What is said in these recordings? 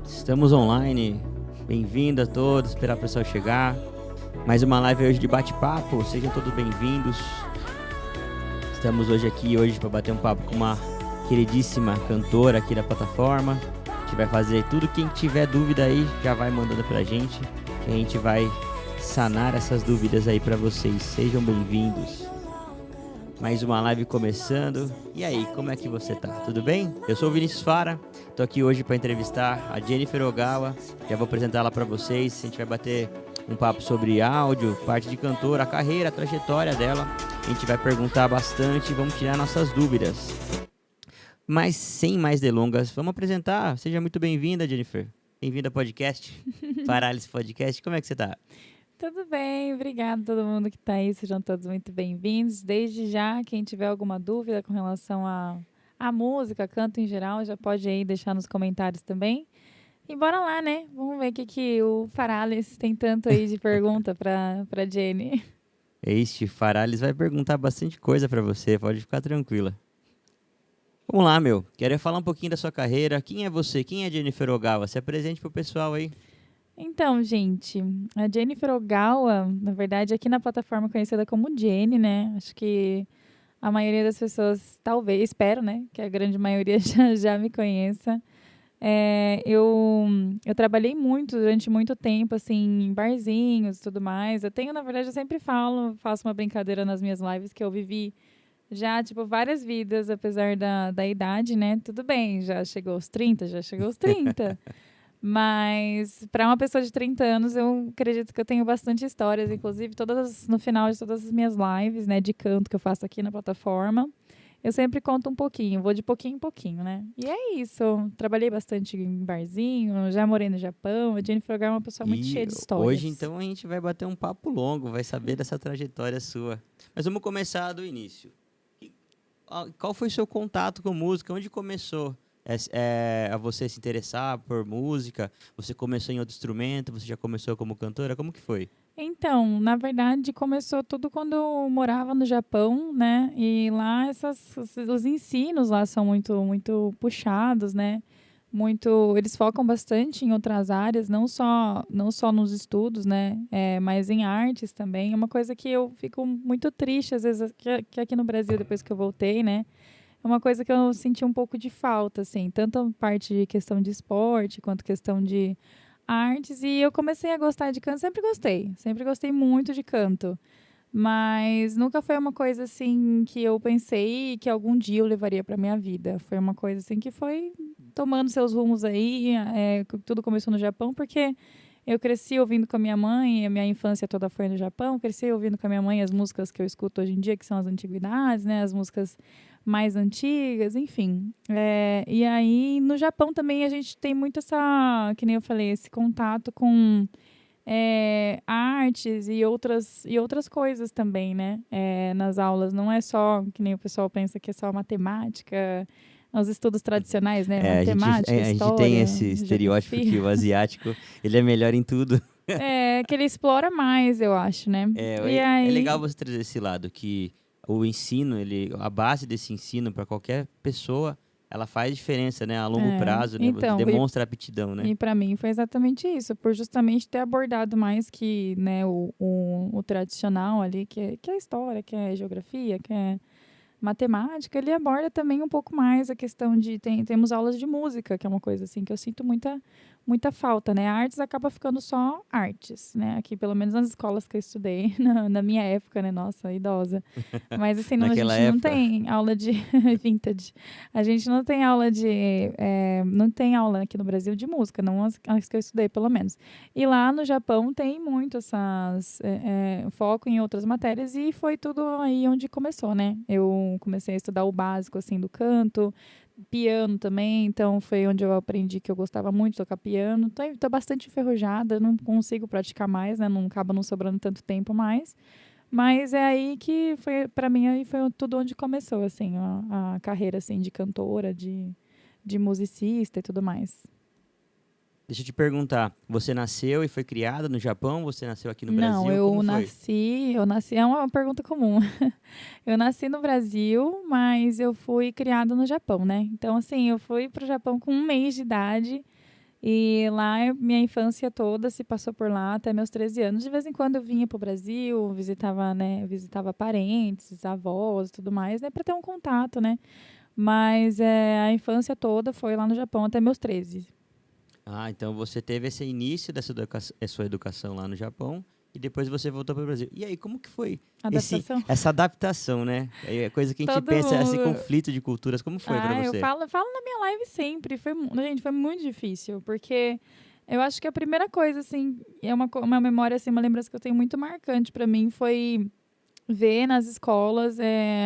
Estamos online, bem-vindo a todos, esperar o pessoal chegar. Mais uma live hoje de bate-papo, sejam todos bem-vindos. Estamos hoje para bater um papo com uma queridíssima cantora aqui da plataforma. A gente vai fazer tudo, quem tiver dúvida aí já vai mandando pra gente, que a gente vai sanar essas dúvidas aí pra vocês. Sejam bem-vindos. Mais uma live começando. E aí, como é que você tá? Tudo bem? Eu sou o Vinícius Fara, tô aqui hoje para entrevistar a Jennifer Ogawa. Já vou apresentar ela para vocês. A gente vai bater um papo sobre áudio, parte de cantora, a carreira, a trajetória dela. A gente vai perguntar bastante e vamos tirar nossas dúvidas. Mas sem mais delongas, vamos apresentar. Seja muito bem-vinda, Jennifer. Bem-vinda ao podcast, Paralysis Podcast. Como é que você tá? Tudo bem, obrigada a todo mundo que está aí, sejam todos muito bem-vindos. Desde já, quem tiver alguma dúvida com relação à música, canto em geral, já pode aí deixar nos comentários também. E bora lá, né? Vamos ver o que o Paralysis tem tanto aí de pergunta para Jenny. Este Paralysis vai perguntar bastante coisa para você, pode ficar tranquila. Vamos lá, meu. Quero falar um pouquinho da sua carreira. Quem é você? Quem é Jennifer Ogawa? Se apresente pro pessoal aí. Então, gente, a Jennifer Ogawa, na verdade, aqui na plataforma conhecida como Jenny, né? Acho que a maioria das pessoas, talvez, espero, né? Que a grande maioria já me conheça. Eu trabalhei muito, durante muito tempo, assim, em barzinhos e tudo mais. Na verdade, eu sempre faço uma brincadeira nas minhas lives que eu vivi já, tipo, várias vidas, apesar da idade, né? Tudo bem, já chegou aos 30. Mas, para uma pessoa de 30 anos, eu acredito que eu tenho bastante histórias, inclusive no final de todas as minhas lives, né, de canto que eu faço aqui na plataforma, eu sempre conto um pouquinho, vou de pouquinho em pouquinho, né? E é isso, trabalhei bastante em barzinho, já morei no Japão, a Jennifer Ogawa é uma pessoa muito cheia de histórias. Hoje, então, a gente vai bater um papo longo, vai saber dessa trajetória sua. Mas vamos começar do início. Qual foi o seu contato com música? Onde começou? A você se interessar por música? Você começou em outro instrumento? Você já começou como cantora? Como que foi? Então, na verdade, começou tudo quando eu morava no Japão, né? E lá os ensinos lá são muito puxados, né? Eles focam bastante em outras áreas, não só nos estudos, né? Mas em artes também. É uma coisa que eu fico muito triste, às vezes, que aqui no Brasil, depois que eu voltei, né? É uma coisa que eu senti um pouco de falta, assim, tanto a parte de questão de esporte, quanto questão de artes. E eu comecei a gostar de canto, sempre gostei muito de canto. Mas nunca foi uma coisa, assim, que eu pensei que algum dia eu levaria para minha vida. Foi uma coisa, assim, que foi tomando seus rumos aí. Tudo começou no Japão, porque eu cresci ouvindo com a minha mãe, a minha infância toda foi no Japão, cresci ouvindo com a minha mãe as músicas que eu escuto hoje em dia, que são as antiguidades, né, as músicas mais antigas, enfim. E aí, no Japão também a gente tem muito que nem eu falei, esse contato com artes e outras coisas também, né, nas aulas. Não é só, que nem o pessoal pensa que é só matemática, os estudos tradicionais, né? Matemática, a gente tem esse estereótipo que o asiático ele é melhor em tudo. Que ele explora mais, eu acho, né? É legal você trazer esse lado, que o ensino, a base desse ensino para qualquer pessoa, ela faz diferença, né? A longo prazo, né? Então, você demonstra aptidão, né? E para mim foi exatamente isso, por justamente ter abordado mais que, né, o tradicional ali, que é a história, que é a geografia, que é matemática. Ele aborda também um pouco mais a questão de temos aulas de música, que é uma coisa assim que eu sinto muita falta, né? A artes acaba ficando só artes, né? Aqui, pelo menos nas escolas que eu estudei, na minha época, né? Nossa, idosa. Mas assim, a gente não tem aula de vintage. A gente não tem aula não tem aula aqui no Brasil de música, não as que eu estudei, pelo menos. E lá no Japão tem muito foco em outras matérias e foi tudo aí onde começou, né? Eu comecei a estudar o básico, assim, do canto, piano também, então foi onde eu aprendi que eu gostava muito de tocar piano. Tô bastante enferrujada, não consigo praticar mais, né? Acaba não sobrando tanto tempo mais. Mas é aí que foi, para mim, aí foi tudo onde começou, assim, a carreira, assim, de cantora, de musicista e tudo mais. Deixa eu te perguntar, você nasceu e foi criada no Japão? Você nasceu aqui no Brasil? Não, Como foi? eu nasci, é uma pergunta comum. Eu nasci no Brasil, mas eu fui criada no Japão, né? Então, assim, eu fui para o Japão com 1 mês de idade e lá minha infância toda se passou por lá até meus 13 anos. De vez em quando eu vinha para o Brasil, visitava, né, visitava parentes, avós e tudo mais, né, para ter um contato, né? Mas a infância toda foi lá no Japão até meus 13. Ah, então você teve esse início dessa sua educação lá no Japão e depois você voltou para o Brasil. E aí, como que foi Adaptação? essa adaptação, né? É coisa que a gente Todo pensa, esse mundo. conflito de culturas, como foi para Eu você? falo na minha live sempre. Gente, foi muito difícil, porque eu acho que a primeira coisa, assim, é uma memória, assim, uma lembrança que eu tenho muito marcante para mim foi ver nas escolas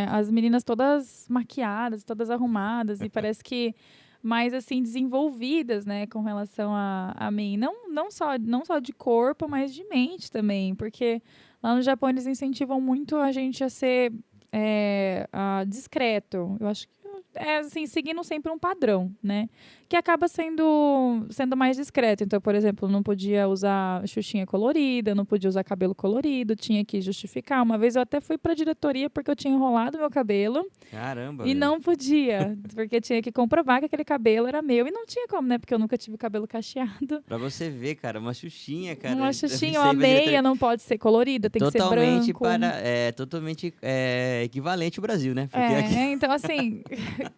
as meninas todas maquiadas, todas arrumadas e parece que mais assim desenvolvidas, né, com relação a mim, não só de corpo, mas de mente também, porque lá no Japão eles incentivam muito a gente a ser discreto. Eu acho que assim, seguindo sempre um padrão, né? Que acaba sendo mais discreto. Então, por exemplo, não podia usar xuxinha colorida, não podia usar cabelo colorido, tinha que justificar. Uma vez eu até fui para a diretoria porque eu tinha enrolado meu cabelo Caramba, e velho. não podia, porque tinha que comprovar que aquele cabelo era meu e não tinha como, né? Porque eu nunca tive cabelo cacheado. Pra você ver, cara, uma xuxinha, cara. Uma Isso xuxinha, aí uma pra diretoria- meia não pode ser colorida, tem que ser Totalmente branco. totalmente equivalente ao Brasil, né? Porque aqui Então assim,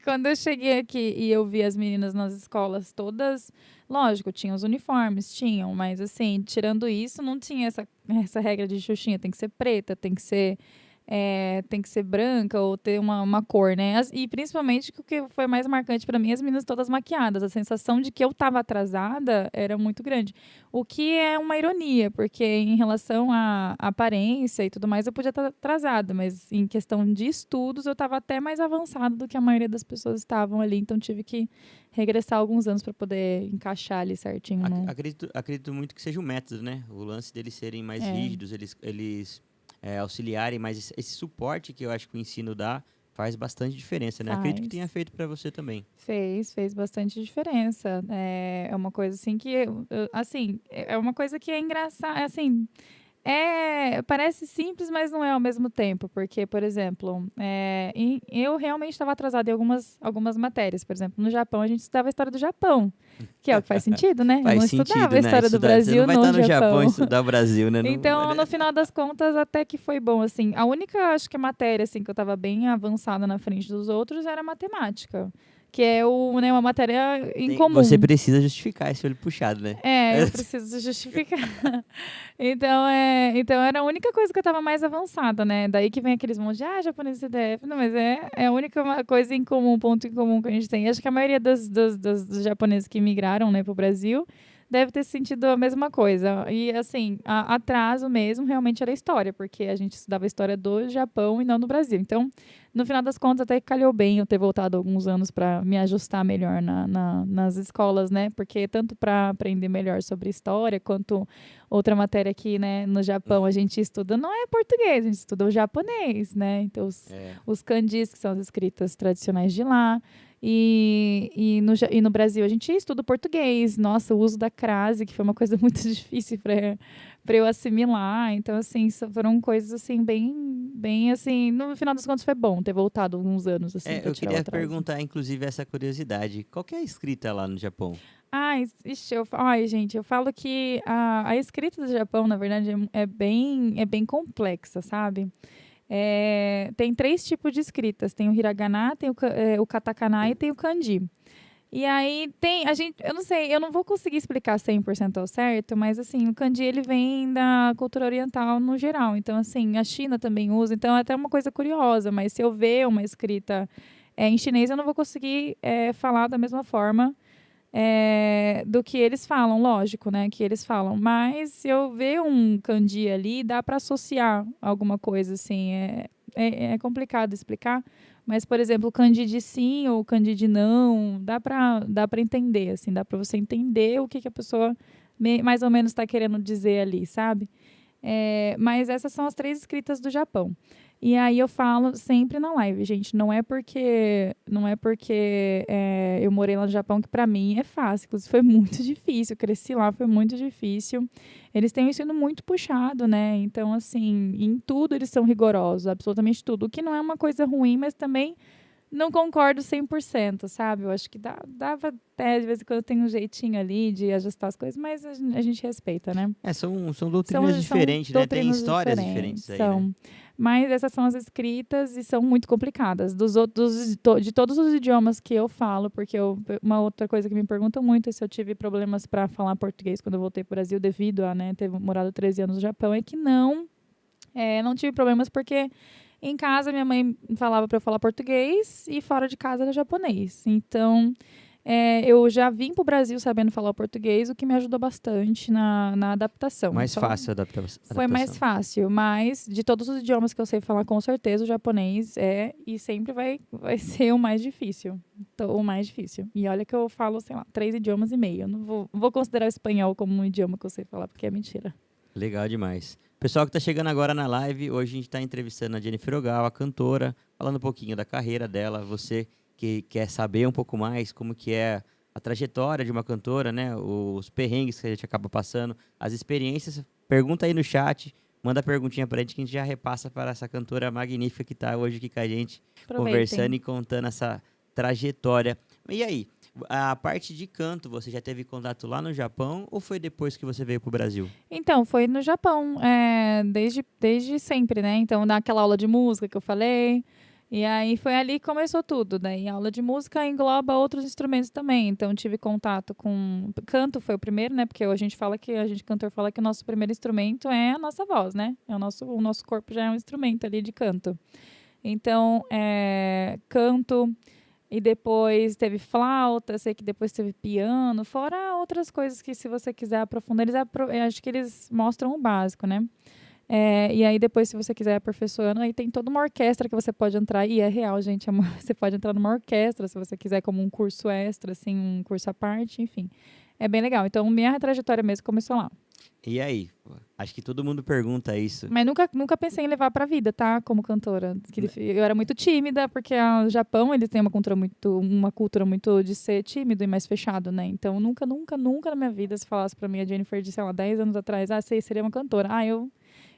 quando eu cheguei aqui e eu vi as meninas nas escolas todas, lógico, tinha os uniformes, tinham, mas assim, tirando isso, não tinha essa regra de xuxinha, tem que ser preta, tem que ser branca ou ter uma cor, né? E principalmente o que foi mais marcante para mim, as meninas todas maquiadas. A sensação de que eu estava atrasada era muito grande. O que é uma ironia, porque em relação à aparência e tudo mais, eu podia estar atrasada, mas em questão de estudos, eu estava até mais avançada do que a maioria das pessoas estavam ali. Então tive que regressar alguns anos para poder encaixar ali certinho. acredito muito que seja o método, né? O lance deles serem mais É. rígidos, eles auxiliarem, mas esse suporte que eu acho que o ensino dá faz bastante diferença, né? Acredito que Faz. tenha feito para você também. Fez bastante diferença. É uma coisa assim que, assim, é uma coisa que é engraçada, assim, parece simples, mas não é ao mesmo tempo, porque, por exemplo, eu realmente estava atrasada em algumas matérias. Por exemplo, no Japão, a gente estudava a história do Japão, que é o que faz sentido, né? Eu Faz não sentido, estudava a né? história do Você não Brasil vai estar no Japão Japão. e estudar o Brasil, né? Então, no final das contas, até que foi bom, assim. A única, acho que matéria, assim, que eu estava bem avançada na frente dos outros era matemática, que é uma matéria incomum. Você precisa justificar esse olho puxado, né? Eu preciso justificar. Então era a única coisa que eu estava mais avançada, né? Daí que vem aqueles montes de, japonês e CDF. Não, mas é a única coisa em comum, ponto em comum que a gente tem. Acho que a maioria dos japoneses que migraram, né, pro Brasil deve ter sentido a mesma coisa. E, assim, atraso mesmo realmente era a história, porque a gente estudava a história do Japão e não do Brasil. Então, no final das contas, até que calhou bem eu ter voltado alguns anos para me ajustar melhor nas escolas, né? Porque tanto para aprender melhor sobre história, quanto outra matéria aqui, né, no Japão, a gente estuda não é português, a gente estuda o japonês, né? Então, os kanjis, que são as escritas tradicionais de lá. E no Brasil a gente estuda o português. Nossa, o uso da crase, que foi uma coisa muito difícil para eu assimilar. Então, assim, foram coisas assim, bem assim. No final das contas, foi bom ter voltado alguns anos. Assim, eu queria perguntar, inclusive, essa curiosidade. Qual que é a escrita lá no Japão? Gente, eu falo que a escrita do Japão, na verdade, é bem complexa, sabe? Tem 3 tipos de escritas. Tem o hiragana, tem o katakana e tem o kanji. E aí eu não sei, eu não vou conseguir explicar 100% ao certo, mas assim, o kanji ele vem da cultura oriental no geral. Então assim, a China também usa, então é até uma coisa curiosa, mas se eu ver uma escrita em chinês, eu não vou conseguir falar da mesma forma do que eles falam, lógico, né? Que eles falam. Mas se eu ver um kanji ali, dá para associar alguma coisa, assim. É complicado explicar. Mas, por exemplo, o kanji de sim ou o kanji de não, dá para entender, assim. Dá para você entender o que a pessoa mais ou menos está querendo dizer ali, sabe? Mas essas são as 3 escritas do Japão. E aí eu falo sempre na live, gente, não é porque eu morei lá no Japão que para mim é fácil, inclusive foi muito difícil, eu cresci lá, foi muito difícil. Eles têm um ensino muito puxado, né? Então, assim, em tudo eles são rigorosos, absolutamente tudo, o que não é uma coisa ruim, mas também não concordo 100%, sabe? Eu acho que dava até, de vez em quando tem um jeitinho ali de ajustar as coisas, mas a gente respeita, né? São doutrinas diferentes, né? Tem histórias diferentes aí, né? Mas essas são as escritas e são muito complicadas. De todos os idiomas que eu falo, porque uma outra coisa que me perguntam muito é se eu tive problemas para falar português quando eu voltei para o Brasil devido a, né, ter morado 13 anos no Japão, é que não tive problemas porque em casa minha mãe falava para eu falar português e fora de casa era japonês. Então, eu já vim para o Brasil sabendo falar português, o que me ajudou bastante na adaptação. Mais fácil a adaptação. Foi mais fácil, mas de todos os idiomas que eu sei falar, com certeza o japonês e sempre vai ser o mais difícil. O mais difícil. E olha que eu falo, sei lá, 3 idiomas e meio. Eu não vou considerar o espanhol como um idioma que eu sei falar, porque é mentira. Legal demais. Pessoal que está chegando agora na live, hoje a gente está entrevistando a Jennifer Ogawa, a cantora, falando um pouquinho da carreira dela. Você que quer saber um pouco mais como que é a trajetória de uma cantora, né? Os perrengues que a gente acaba passando, as experiências, pergunta aí no chat, manda perguntinha pra gente que a gente já repassa para essa cantora magnífica que está hoje aqui com a gente, conversando e contando essa trajetória. E aí, a parte de canto, você já teve contato lá no Japão ou foi depois que você veio pro Brasil? Então, foi no Japão, desde sempre, né? Então, naquela aula de música que eu falei. E aí foi ali que começou tudo. Daí a aula de música engloba outros instrumentos também. Então tive contato com canto, foi o primeiro, né? Porque a gente cantor fala que o nosso primeiro instrumento é a nossa voz, né? O nosso corpo já é um instrumento ali de canto. Então, canto, e depois teve flauta, sei que depois teve piano, fora outras coisas que se você quiser aprofundar, acho que eles mostram o básico, né? E aí depois, se você quiser aperfeiçoando, aí tem toda uma orquestra que você pode entrar, e é real, gente, você pode entrar numa orquestra, se você quiser, como um curso extra, assim, um curso à parte, enfim. É bem legal. Então, minha trajetória mesmo começou lá. E aí? Acho que todo mundo pergunta isso. Mas nunca pensei em levar pra vida, tá? Como cantora. Eu era muito tímida, porque o Japão, eles têm uma cultura muito de ser tímido e mais fechado, né? Então, nunca na minha vida, se falasse pra mim a Jennifer de, sei lá, 10 anos atrás, seria uma cantora.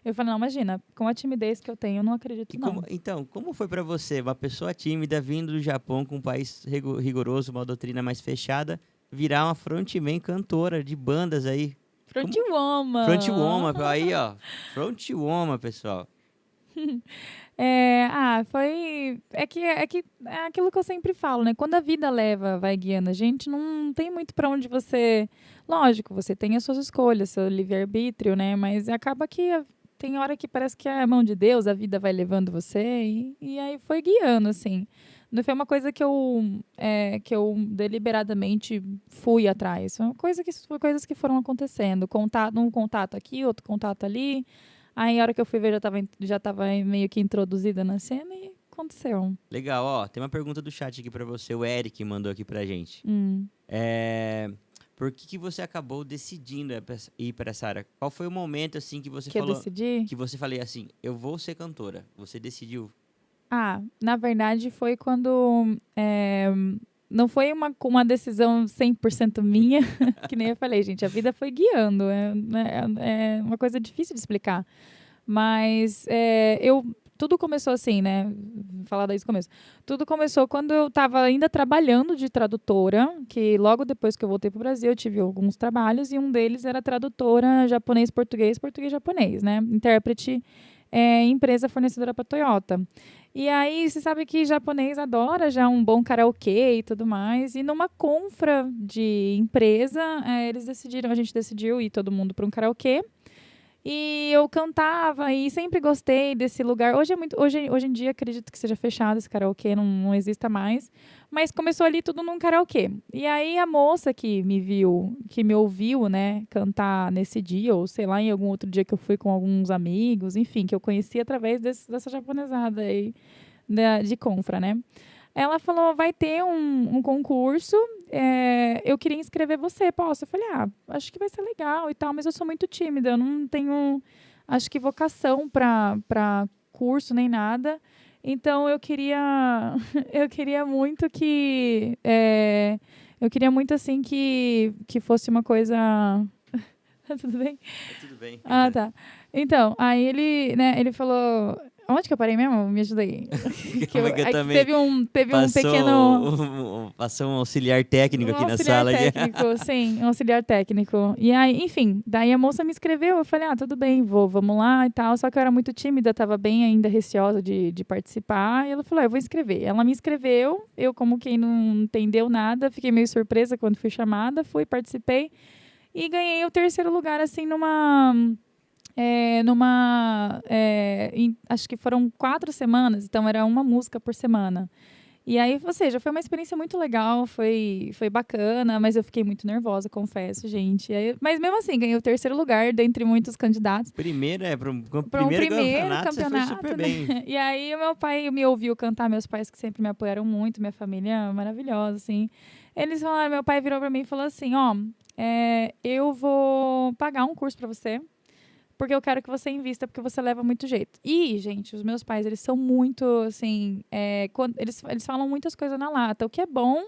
Eu falei, não, imagina, com a timidez que eu tenho, eu não acredito, não. Então, como foi pra você, uma pessoa tímida vindo do Japão com um país rigoroso, uma doutrina mais fechada, virar uma frontman cantora de bandas aí? Frontwoman. Frontwoman, aí, ó. Frontwoman, pessoal. Foi... É aquilo que eu sempre falo, né? Quando a vida vai guiando a gente, não tem muito pra onde você... Lógico, você tem as suas escolhas, seu livre-arbítrio, né? Mas acaba que tem hora que parece que é a mão de Deus, a vida vai levando você e aí foi guiando, assim. Não foi uma coisa que eu deliberadamente fui atrás. Foi coisas que foram acontecendo. Um contato aqui, outro contato ali. Aí, a hora que eu fui ver, já estava meio que introduzida na cena e aconteceu. Legal, ó. Tem uma pergunta do chat aqui pra você. O Eric mandou aqui pra gente. Por que você acabou decidindo ir para essa área? Qual foi o momento, assim, que você falou... eu decidi? Que você falou assim, eu vou ser cantora. Você decidiu? Na verdade, foi quando... não foi uma decisão 100% minha, que nem eu falei, gente. A vida foi guiando. É uma coisa difícil de explicar. Mas tudo começou assim, né? Vou falar desde o começo. Tudo começou quando eu estava ainda trabalhando de tradutora, que logo depois que eu voltei para o Brasil, eu tive alguns trabalhos, e um deles era tradutora japonês-português, português-japonês, né? Intérprete, empresa fornecedora para Toyota. E aí, você sabe que japonês adora já um bom karaokê e tudo mais. E numa confra de empresa, a gente decidiu ir todo mundo para um karaokê. E eu cantava e sempre gostei desse lugar. Hoje em dia, acredito que seja fechado esse karaokê, não exista mais. Mas começou ali tudo num karaokê. E aí a moça que me ouviu, né, cantar nesse dia, ou sei lá, em algum outro dia que eu fui com alguns amigos, enfim, que eu conheci através dessa japonesada aí de confra, né? Ela falou, vai ter um concurso, eu queria inscrever você, posso? Eu falei, acho que vai ser legal e tal, mas eu sou muito tímida, eu não tenho, acho que vocação para curso nem nada. Então eu queria eu queria muito que eu queria muito assim que fosse uma coisa. Tudo bem? Tudo bem. Ah, tá. Então, aí ele falou. Onde que eu parei mesmo? Me ajuda aí. Como é que eu também Teve um pequeno. Passou um auxiliar técnico aqui Um na auxiliar sala. técnico, sim, um auxiliar técnico. E aí, enfim, daí a moça me inscreveu, eu falei, tudo bem, vamos lá e tal. Só que eu era muito tímida, estava bem ainda receosa de participar. E ela falou, eu vou inscrever. Ela me inscreveu, eu como quem não entendeu nada, fiquei meio surpresa quando fui chamada, participei. E ganhei o 3º lugar, assim, acho que foram 4 semanas, então era uma música por semana. E aí, ou seja, foi uma experiência muito legal, foi bacana, mas eu fiquei muito nervosa, confesso, gente. Mas mesmo assim, ganhei o 3º lugar dentre muitos candidatos. Primeiro Para um primeiro campeonato, você foi super bem. Né? E aí, o meu pai me ouviu cantar, meus pais que sempre me apoiaram muito, minha família maravilhosa, assim. Eles falaram, meu pai virou para mim e falou assim, eu vou pagar um curso para você, porque eu quero que você invista, porque você leva muito jeito. E, gente, os meus pais, eles são muito, assim, eles falam muitas coisas na lata, o que é bom,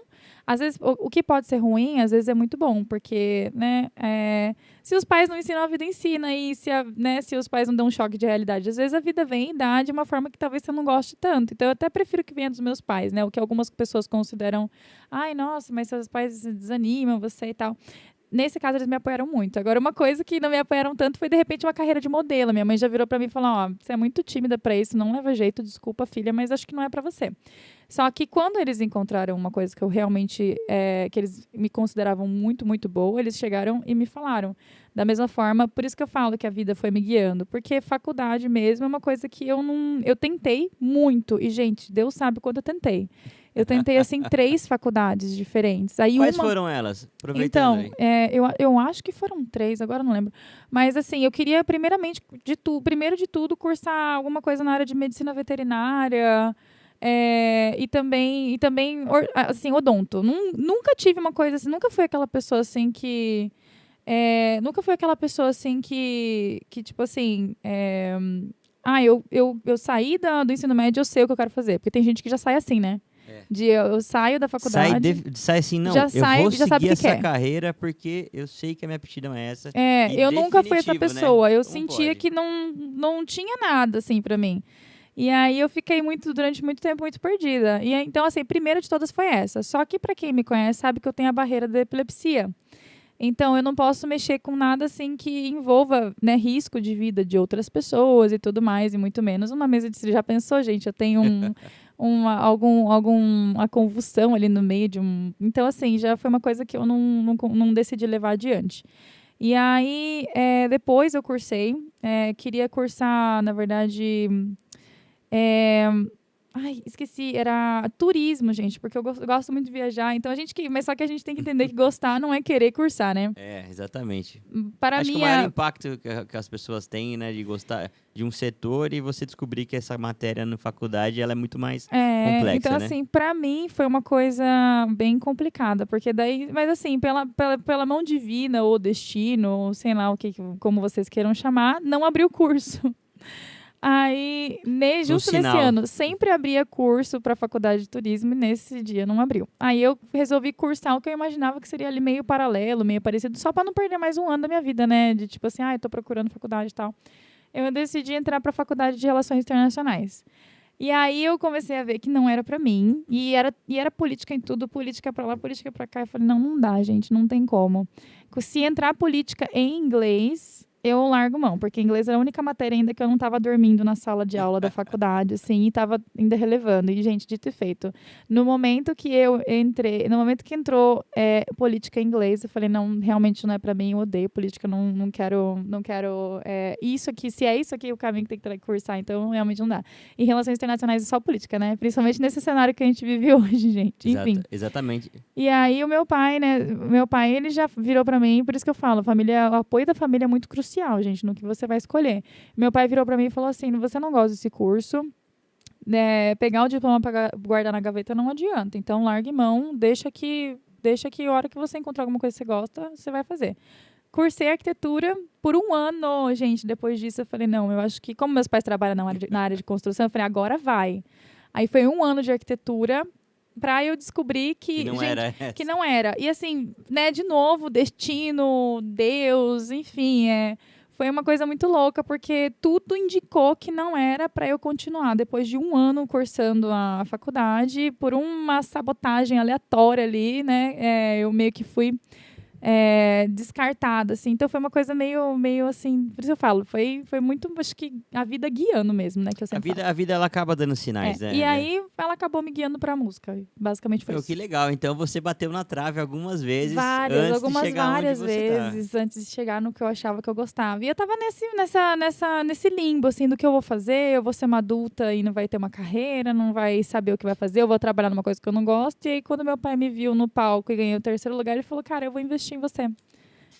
às vezes, o que pode ser ruim, às vezes é muito bom, porque, né, se os pais não ensinam, a vida ensina, e se os pais não dão um choque de realidade, às vezes a vida vem e dá de uma forma que talvez você não goste tanto. Então, eu até prefiro que venha dos meus pais, né, o que algumas pessoas consideram, ai, nossa, mas seus pais desanimam você e tal. Nesse caso, eles me apoiaram muito. Agora, uma coisa que não me apoiaram tanto foi, de repente, uma carreira de modelo. Minha mãe já virou pra mim e falou, você é muito tímida pra isso, não leva jeito, desculpa, filha, mas acho que não é pra você. Só que quando eles encontraram uma coisa que eu realmente, que eles me consideravam muito, muito boa, eles chegaram e me falaram. Da mesma forma, por isso que eu falo que a vida foi me guiando. Porque faculdade mesmo é uma coisa que eu tentei muito. E, gente, Deus sabe quanto eu tentei. Eu tentei, assim, 3 faculdades diferentes. Aí Quais foram elas? Aproveitando então, eu acho que foram 3, agora não lembro. Mas, assim, eu queria, primeiro de tudo, cursar alguma coisa na área de medicina veterinária e também assim, odonto. Nunca tive uma coisa assim, nunca fui aquela pessoa, assim, que... nunca fui aquela pessoa, assim, que tipo assim... eu saí do ensino médio, eu sei o que eu quero fazer. Porque tem gente que já sai assim, né? Eu saio da faculdade... Sai assim, não, já eu vou seguir essa quer. carreira porque eu sei que a minha aptidão é essa. Eu nunca fui essa pessoa. Né? Eu sentia que não tinha nada, assim, pra mim. E aí eu fiquei durante muito tempo muito perdida. E então, assim, a primeira de todas foi essa. Só que pra quem me conhece sabe que eu tenho a barreira da epilepsia. Então, eu não posso mexer com nada assim que envolva, né, risco de vida de outras pessoas e tudo mais, e muito menos uma mesa de cirurgia. Já pensou, gente? Eu tenho alguma convulsão ali no meio de um... Então, assim, já foi uma coisa que eu não decidi levar adiante. E aí, depois eu cursei. Queria cursar, na verdade... Ai, esqueci, era turismo, gente, porque eu gosto muito de viajar. Então mas só que a gente tem que entender que gostar não é querer cursar, né? Exatamente. Para Acho mim, que o maior impacto que as pessoas têm, né, de gostar de um setor e você descobrir que essa matéria na faculdade ela é muito mais complexa, então, né? assim, para mim foi uma coisa bem complicada, porque daí, mas assim, pela mão divina ou destino, ou sei lá como vocês queiram chamar, não abriu o curso. Aí, justo nesse ano, sempre abria curso para a faculdade de turismo e nesse dia não abriu. Aí eu resolvi cursar o que eu imaginava que seria ali meio paralelo, meio parecido, só para não perder mais um ano da minha vida, né? De tipo assim, eu tô procurando faculdade e tal. Eu decidi entrar para a faculdade de Relações Internacionais. E aí eu comecei a ver que não era para mim, e era política em tudo, política para lá, política para cá. Eu falei, não dá, gente, não tem como. Se entrar política em inglês... eu largo mão, porque inglês era a única matéria ainda que eu não estava dormindo na sala de aula da faculdade, assim, e estava ainda relevando. E, gente, dito e feito. No momento que entrou política em inglês, eu falei, não, realmente não é para mim, eu odeio política, não quero isso aqui, se é isso aqui o caminho que tem que cursar, então realmente não dá. E relações internacionais é só política, né? Principalmente nesse cenário que a gente vive hoje, gente. Enfim. Exatamente. E aí o meu pai, né, ele já virou para mim, por isso que eu falo, o apoio da família é muito crucial, gente, no que você vai escolher. Meu pai virou para mim e falou assim, você não gosta desse curso, pegar o diploma para guardar na gaveta não adianta, então largue mão, deixa que a hora que você encontrar alguma coisa que você gosta, você vai fazer. cursei arquitetura por 1 ano, gente. Depois disso, eu falei, não, eu acho que, como meus pais trabalham na área de construção, eu falei, agora vai. Aí foi 1 ano de arquitetura pra eu descobrir que não gente, era essa. que não era. E assim, né, de novo, destino, Deus, enfim, foi uma coisa muito louca, porque tudo indicou que não era para eu continuar. Depois de 1 ano cursando a faculdade, por uma sabotagem aleatória ali, né, eu meio que fui descartada, assim. Então foi uma coisa meio assim, por isso eu falo, foi muito, acho que a vida guiando mesmo, né, que eu sempre falo. A vida ela acaba dando sinais, né? E aí ela acabou me guiando pra música, basicamente foi Pô, isso. que legal, então você bateu na trave algumas vezes Várias vezes antes de chegar no que eu achava que eu gostava. E eu tava nesse limbo, assim, do que eu vou fazer, eu vou ser uma adulta e não vai ter uma carreira, não vai saber o que vai fazer, eu vou trabalhar numa coisa que eu não gosto. E aí, quando meu pai me viu no palco e ganhei o 3º lugar, ele falou, cara, eu vou investir em você.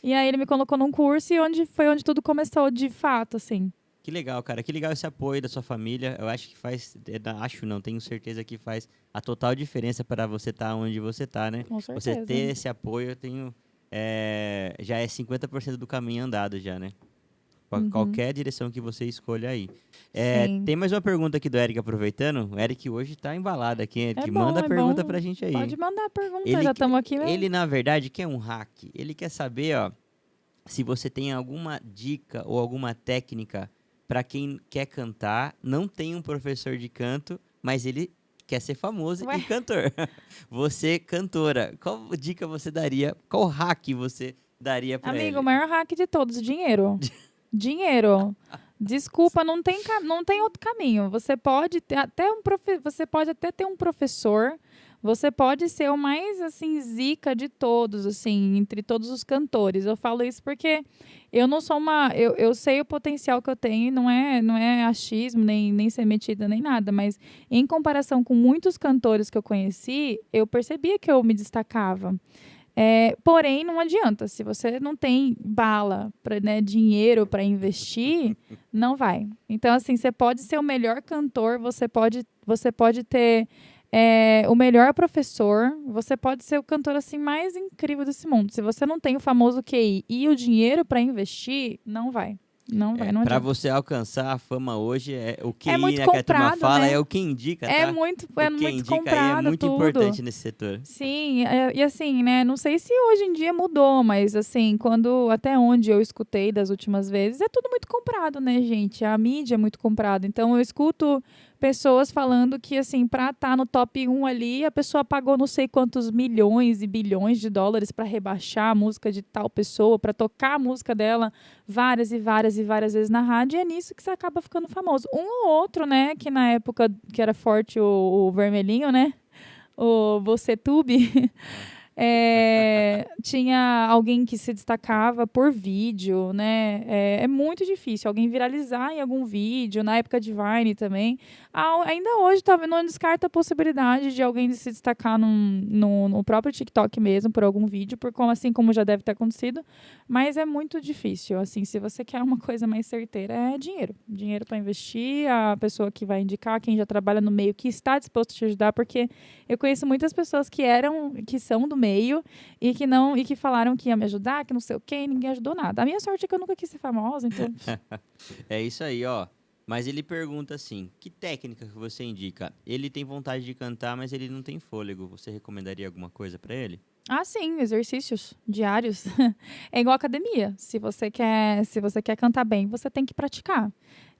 E aí ele me colocou num curso e foi onde tudo começou, de fato, assim. Que legal, cara. Que legal esse apoio da sua família. Eu acho que tenho certeza que faz a total diferença para você estar onde você está, né? Com certeza. Você ter esse apoio, já é 50% do caminho andado já, né? Qualquer direção que você escolha aí. Tem mais uma pergunta aqui do Eric, aproveitando. O Eric hoje tá embalado aqui, Eric. Manda a pergunta pra gente aí. Pode mandar a pergunta, já estamos aqui mesmo. Ele, na verdade, quer um hack. Ele quer saber, ó, se você tem alguma dica ou alguma técnica para quem quer cantar, não tem um professor de canto, mas ele quer ser famoso e cantor. Você, cantora, qual dica você daria? Qual hack você daria para ele? Amigo, o maior hack de todos, dinheiro. Dinheiro. Desculpa, não tem outro caminho. Você pode até ter um professor. Você pode ser o mais, assim, zica de todos, assim, entre todos os cantores. Eu falo isso porque eu não sou eu sei o potencial que eu tenho, não é achismo, nem ser metida, nem nada, mas em comparação com muitos cantores que eu conheci, eu percebia que eu me destacava. Porém, não adianta. Se você não tem bala, dinheiro para investir, não vai. Então, assim, você pode ser o melhor cantor, você pode ter o melhor professor, você pode ser o cantor assim mais incrível desse mundo. Se você não tem o famoso QI e o dinheiro para investir, não vai. Não para você alcançar a fama hoje, o QI, muito né, comprado, que a turma fala, né? é o que indica, tá? É muito comprado, é muito importante nesse setor. Sim, e assim, né, não sei se hoje em dia mudou, mas assim, até onde eu escutei das últimas vezes, é tudo muito comprado, né, gente? A mídia é muito comprada. Então, eu escuto pessoas falando que, assim, para estar no top 1 ali, a pessoa pagou não sei quantos milhões e bilhões de dólares para rebaixar a música de tal pessoa, para tocar a música dela várias e várias e várias vezes na rádio, e é nisso que você acaba ficando famoso. Um ou outro, né, que na época que era forte o vermelhinho, né, o VocêTube, tinha alguém que se destacava por vídeo, né? É muito difícil alguém viralizar em algum vídeo, na época de Vine também. Ainda hoje, talvez não descarta a possibilidade de alguém se destacar no próprio TikTok mesmo, por algum vídeo, assim como já deve ter acontecido, mas é muito difícil. Assim, se você quer uma coisa mais certeira, é dinheiro. Dinheiro para investir, a pessoa que vai indicar, quem já trabalha no meio, que está disposto a te ajudar, porque eu conheço muitas pessoas que são do meio e que falaram que ia me ajudar, que não sei o quê, e ninguém ajudou nada. A minha sorte é que eu nunca quis ser famosa, então... É isso aí, ó. Mas ele pergunta assim, que técnica que você indica? Ele tem vontade de cantar, mas ele não tem fôlego. Você recomendaria alguma coisa para ele? Ah, sim, exercícios diários. É igual academia. Se você quer cantar bem, você tem que praticar.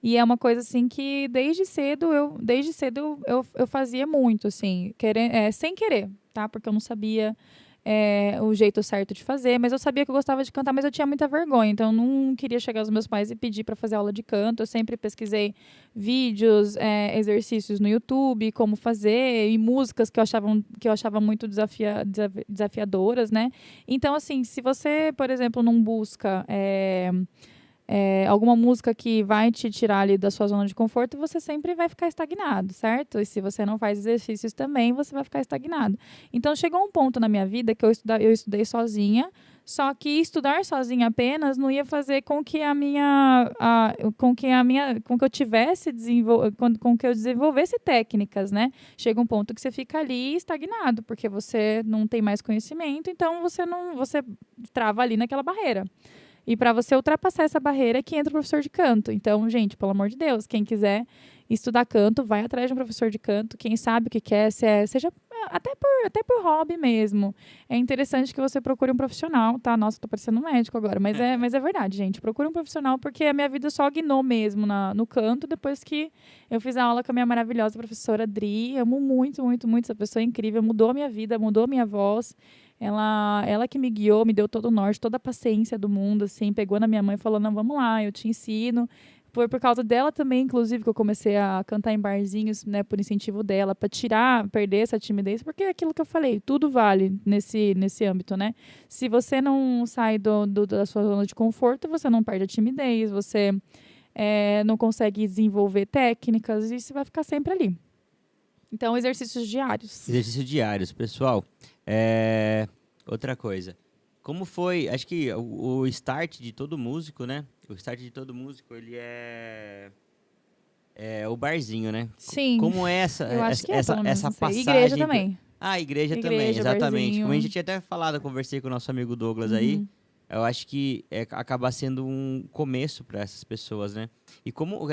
E é uma coisa assim que desde cedo eu fazia muito, assim, sem querer, tá? Porque eu não sabia o jeito certo de fazer, mas eu sabia que eu gostava de cantar, mas eu tinha muita vergonha, então eu não queria chegar aos meus pais e pedir para fazer aula de canto. Eu sempre vídeos, exercícios no YouTube, como fazer, e músicas que eu achava muito desafiadoras, né? Então, assim, se você, por exemplo, não busca alguma música que vai te tirar ali da sua zona de conforto, você sempre vai ficar estagnado, certo? E se você não faz exercícios também, você vai ficar estagnado. Então, chegou um ponto na minha vida que eu estudei sozinha, só que estudar sozinha apenas não ia fazer com que eu desenvolvesse técnicas, né? Chega um ponto que você fica ali estagnado, porque você não tem mais conhecimento, então você trava ali naquela barreira. E para você ultrapassar essa barreira é que entra o professor de canto. Então, gente, pelo amor de Deus, quem quiser estudar canto, vai atrás de um professor de canto. Quem sabe o que quer, seja até por hobby mesmo. É interessante que você procure um profissional, tá? Nossa, tô parecendo um médico agora. Mas é verdade, gente. Procure um profissional, porque a minha vida só guinou mesmo no canto, depois que eu fiz a aula com a minha maravilhosa professora Dri. Amo muito, muito, muito essa pessoa incrível. Mudou a minha vida, mudou a minha voz. Ela que me guiou, me deu todo o norte, toda a paciência do mundo, assim. Pegou na minha mãe e falou, não, vamos lá, eu te ensino. Foi por causa dela também, inclusive, que eu comecei a cantar em barzinhos, né, por incentivo dela, para perder essa timidez, porque é aquilo que eu falei, tudo vale nesse âmbito, né? Se você não sai da sua zona de conforto, você não perde a timidez, você não consegue desenvolver técnicas e você vai ficar sempre ali. Então, exercícios diários. Exercícios diários, pessoal. Outra coisa. Como foi, acho que o start de todo músico, né? O start de todo músico, ele é o barzinho, né? Sim. Como é eu acho que essa passagem? Igreja também. Igreja também, exatamente. Barzinho. Como a gente tinha até falado, conversei com o nosso amigo Douglas aí, eu acho que acaba sendo um começo para essas pessoas, né? E como,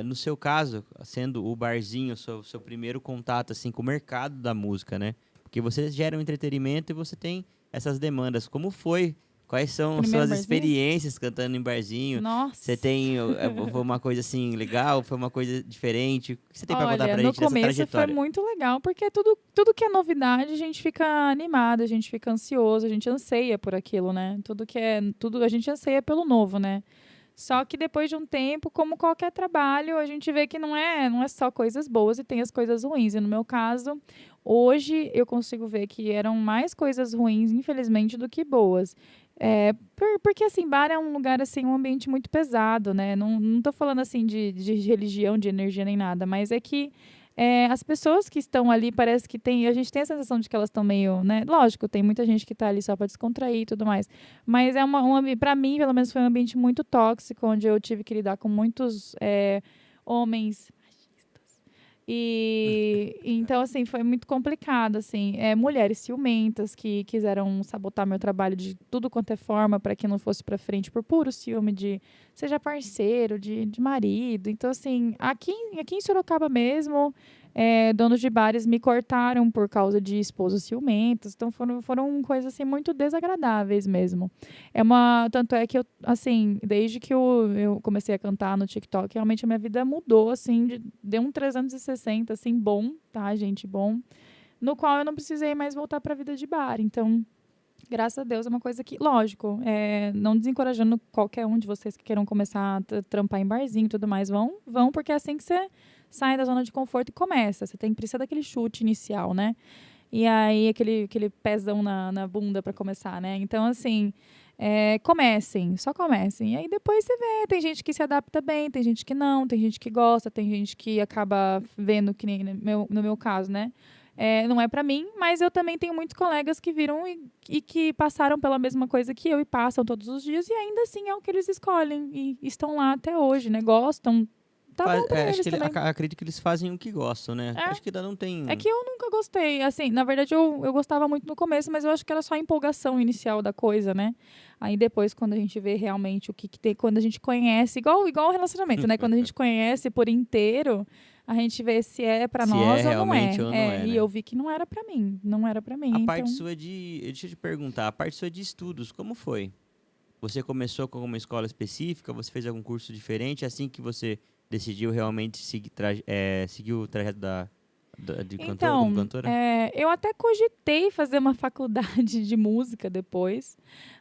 no seu caso, sendo o barzinho, seu primeiro contato assim, com o mercado da música, né? Porque você gera um entretenimento e você tem essas demandas. Como foi? Quais são as suas experiências cantando em barzinho? Nossa! Você tem foi uma coisa assim legal? Foi uma coisa diferente? O que você tem para contar pra gente dessa trajetória? No começo foi muito legal, porque tudo que é novidade, a gente fica animado, a gente fica ansioso, a gente anseia por aquilo, né? Tudo a gente anseia pelo novo, né? Só que depois de um tempo, como qualquer trabalho, a gente vê que não é só coisas boas e tem as coisas ruins. E no meu caso, hoje eu consigo ver que eram mais coisas ruins, infelizmente, do que boas. Porque, assim, bar é um lugar, assim, um ambiente muito pesado, né? Não tô falando, assim, de religião, de energia, nem nada, mas é que as pessoas que estão ali, parece que a gente tem a sensação de que elas estão meio, né? Lógico, tem muita gente que está ali só para descontrair e tudo mais, mas para mim, pelo menos, foi um ambiente muito tóxico, onde eu tive que lidar com muitos homens machistas. Então, assim, foi muito complicado, assim. Mulheres ciumentas que quiseram sabotar meu trabalho de tudo quanto é forma para que não fosse para frente por puro ciúme de seja parceiro, de marido. Então, assim, aqui em Sorocaba mesmo, donos de bares me cortaram por causa de esposas ciumentas. Então, foram coisas, assim, muito desagradáveis mesmo. Tanto é que eu, assim, desde que eu comecei a cantar no TikTok, realmente a minha vida mudou, assim, deu um 360, assim, bom, tá, gente? Bom. No qual eu não precisei mais voltar para a vida de bar. Então, graças a Deus, é uma coisa que, lógico, não desencorajando qualquer um de vocês que queiram começar a trampar em barzinho e tudo mais, vão, porque é assim que você sai da zona de conforto e começa. Você precisa daquele chute inicial, né? E aí, aquele pezão na bunda para começar, né? Então, assim, só comecem. E aí, depois você vê, tem gente que se adapta bem, tem gente que não, tem gente que gosta, tem gente que acaba vendo, que nem no meu caso, né? Não é para mim, mas eu também tenho muitos colegas que viram e que passaram pela mesma coisa que eu e passam todos os dias e ainda assim é o que eles escolhem e estão lá até hoje, né? Gostam. Tá bom pra eles também. Acredito que eles fazem o que gostam, né? Acho que ainda não tem... É que eu nunca gostei. Assim, na verdade, eu gostava muito no começo, mas eu acho que era só a empolgação inicial da coisa, né? Aí depois, quando a gente vê realmente o que tem, quando a gente conhece, igual o relacionamento, né? Quando a gente conhece por inteiro, a gente vê se é pra nós ou não é. Ou não é, e né? eu vi que não era pra mim. Não era pra mim. A parte sua deixa eu te perguntar, a parte sua de estudos, como foi? Você começou com uma escola específica? Você fez algum curso diferente? Assim que você decidiu realmente seguir o trajeto de cantora, como cantora? Eu até cogitei fazer uma faculdade de música depois,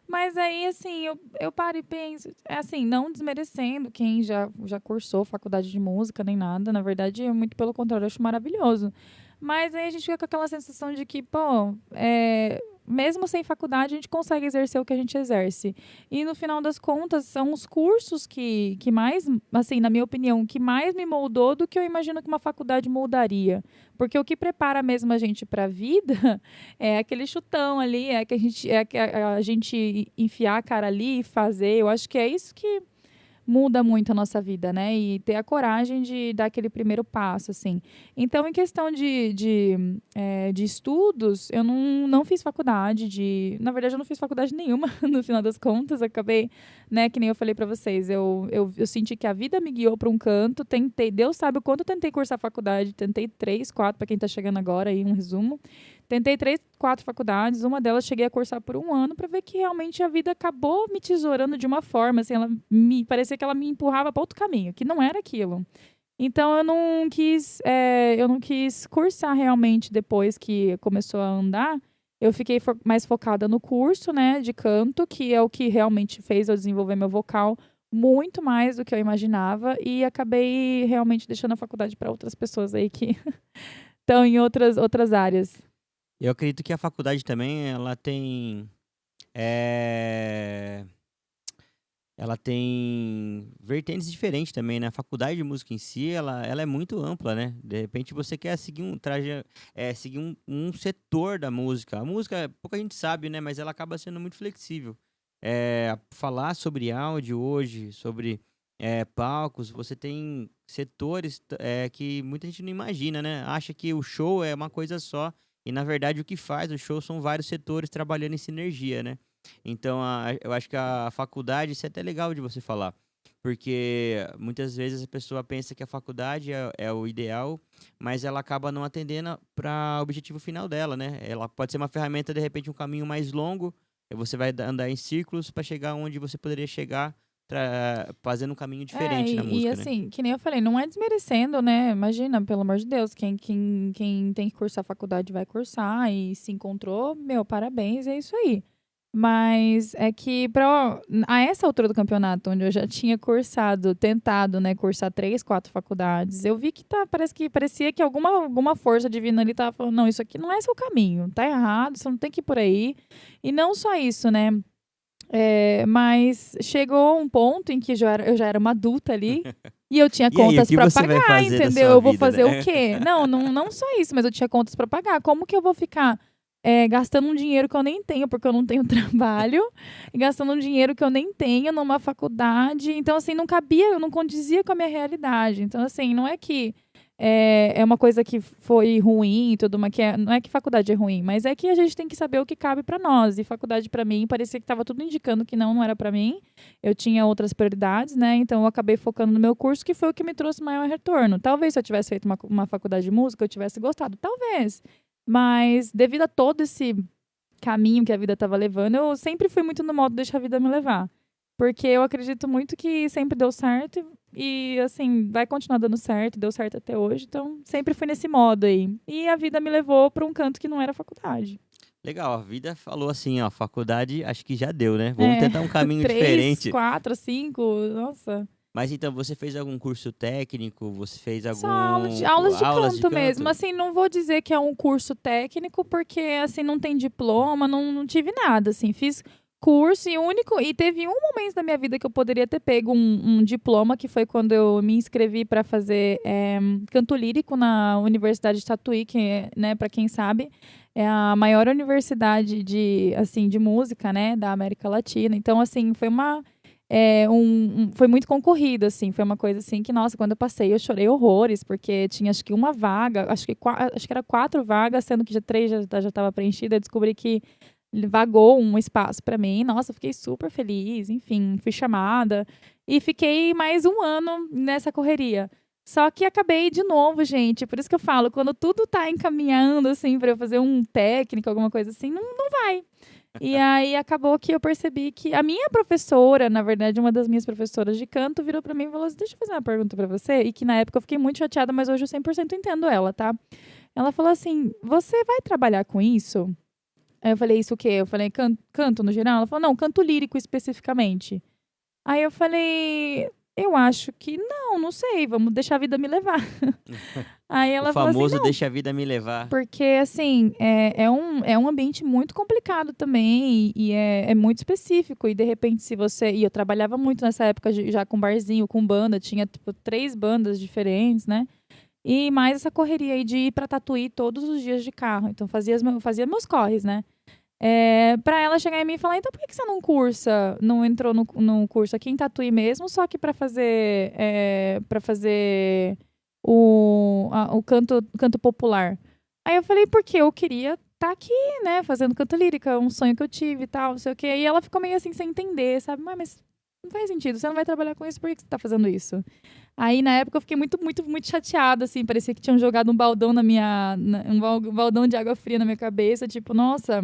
mas aí, assim, eu paro e penso, assim, não desmerecendo quem já cursou faculdade de música, nem nada, na verdade, muito pelo contrário, eu acho maravilhoso. Mas aí a gente fica com aquela sensação de que, pô, mesmo sem faculdade, a gente consegue exercer o que a gente exerce. E, no final das contas, são os cursos que mais, assim, na minha opinião, que mais me moldou do que eu imagino que uma faculdade moldaria. Porque o que prepara mesmo a gente para a vida é aquele chutão ali, que a gente enfiar a cara ali e fazer. Eu acho que é isso que muda muito a nossa vida, né? E ter a coragem de dar aquele primeiro passo, assim. Então, em questão de estudos, eu não fiz faculdade na verdade, eu não fiz faculdade nenhuma, no final das contas. Eu acabei, né, que nem eu falei para vocês, eu senti que a vida me guiou para um canto, tentei, Deus sabe o quanto eu tentei cursar faculdade, tentei 3, 4, para quem está chegando agora aí, um resumo. Tentei 3, 4 faculdades, uma delas cheguei a cursar por 1 ano para ver que realmente a vida acabou me tesourando de uma forma, assim, parecia que ela me empurrava para outro caminho, que não era aquilo. Então eu não quis cursar realmente depois que começou a andar. Eu fiquei mais focada no curso, né, de canto, que é o que realmente fez eu desenvolver meu vocal muito mais do que eu imaginava, e acabei realmente deixando a faculdade para outras pessoas aí que estão em outras áreas. Eu acredito que a faculdade também, eh, ela tem vertentes diferentes também, né? A faculdade de música em si, ela é muito ampla, né? De repente você quer seguir seguir um setor da música. A música, pouca gente sabe, né? Mas ela acaba sendo muito flexível. Falar sobre áudio hoje, sobre palcos, você tem setores que muita gente não imagina, né? Acha que o show é uma coisa só. E, na verdade, o que faz o show são vários setores trabalhando em sinergia, né? Então, eu acho que a faculdade, isso é até legal de você falar, porque muitas vezes a pessoa pensa que a faculdade é o ideal, mas ela acaba não atendendo para o objetivo final dela, né? Ela pode ser uma ferramenta, de repente, um caminho mais longo, e você vai andar em círculos para chegar onde você poderia chegar, fazendo um caminho diferente na música, né? Assim, que nem eu falei, não é desmerecendo, né? Imagina, pelo amor de Deus, quem tem que cursar faculdade vai cursar e se encontrou, meu, parabéns, é isso aí. Mas é que a essa altura do campeonato, onde eu já tinha tentado, né, cursar 3, 4 faculdades, eu vi que parecia que alguma força divina ali tava falando, não, isso aqui não é seu caminho, tá errado, você não tem que ir por aí. E não só isso, né? Mas chegou um ponto em que eu já era uma adulta ali e eu tinha E aí, o contas que para você vai pagar, fazer da entendeu? sua Eu vou vida, fazer né? o quê? Não só isso, mas eu tinha contas para pagar. Como que eu vou ficar gastando um dinheiro que eu nem tenho, porque eu não tenho trabalho, e gastando um dinheiro que eu nem tenho numa faculdade? Então, assim, não cabia, eu não condizia com a minha realidade. Então, assim, não é que é uma coisa que foi ruim e tudo, mas não é que faculdade é ruim, mas é que a gente tem que saber o que cabe para nós. E faculdade para mim parecia que estava tudo indicando que não era para mim. Eu tinha outras prioridades, né? Então eu acabei focando no meu curso, que foi o que me trouxe maior retorno. Talvez se eu tivesse feito uma faculdade de música, eu tivesse gostado, talvez. Mas devido a todo esse caminho que a vida estava levando, eu sempre fui muito no modo deixa a vida me levar. Porque eu acredito muito que sempre deu certo e, assim, vai continuar dando certo, deu certo até hoje. Então, sempre fui nesse modo aí. E a vida me levou para um canto que não era faculdade. Legal, a vida falou assim, ó, faculdade acho que já deu, né? Vamos É, tentar um caminho 3, diferente. 4, 5, nossa. Mas então, você fez algum curso técnico? Você fez Só algum aulas de aulas de canto mesmo. canto? Assim, não vou dizer que é um curso técnico, porque, assim, não tem diploma, não tive nada, assim. Fiz curso e teve um momento da minha vida que eu poderia ter pego um diploma, que foi quando eu me inscrevi para fazer canto lírico na Universidade de Tatuí, que, né, para quem sabe, é a maior universidade de música, né, da América Latina. Então, assim, foi muito concorrido, assim, foi uma coisa assim que, nossa, quando eu passei eu chorei horrores, porque tinha acho que uma vaga, acho que era 4 vagas, sendo que já 3 já estava preenchida, eu descobri que vagou um espaço para mim, nossa, eu fiquei super feliz, enfim, fui chamada e fiquei mais 1 ano nessa correria. Só que acabei de novo, gente, por isso que eu falo, quando tudo tá encaminhando, assim, para eu fazer um técnico, alguma coisa assim, não vai. E aí acabou que eu percebi que a minha professora, na verdade, uma das minhas professoras de canto, virou pra mim e falou assim: deixa eu fazer uma pergunta pra você. E que na época eu fiquei muito chateada, mas hoje eu 100% entendo ela, tá? Ela falou assim: você vai trabalhar com isso? Aí eu falei: isso o quê? Eu falei: canto no geral? Ela falou: não, canto lírico especificamente. Aí eu falei: eu acho que não sei, vamos deixar a vida me levar. Aí O ela falou assim: famoso não, deixa a vida me levar. porque, assim, é um ambiente muito complicado também e é muito específico. E, de repente, se você... E eu trabalhava muito nessa época já com barzinho, com banda. Tinha, tipo, 3 bandas diferentes, né? E mais essa correria aí de ir pra Tatuí todos os dias de carro. Então, fazia meus corres, né? Pra ela chegar em mim e falar, então por que você não entrou no curso aqui em Tatuí mesmo, só que pra fazer o canto popular? Aí eu falei, porque eu queria estar aqui, né, fazendo canto lírica, um sonho que eu tive e tal, não sei o quê. E ela ficou meio assim, sem entender, sabe? Mas não faz sentido, você não vai trabalhar com isso, por que você tá fazendo isso? Aí, na época, eu fiquei muito, muito, muito chateada, assim, parecia que tinham jogado um baldão um baldão de água fria na minha cabeça, tipo, nossa,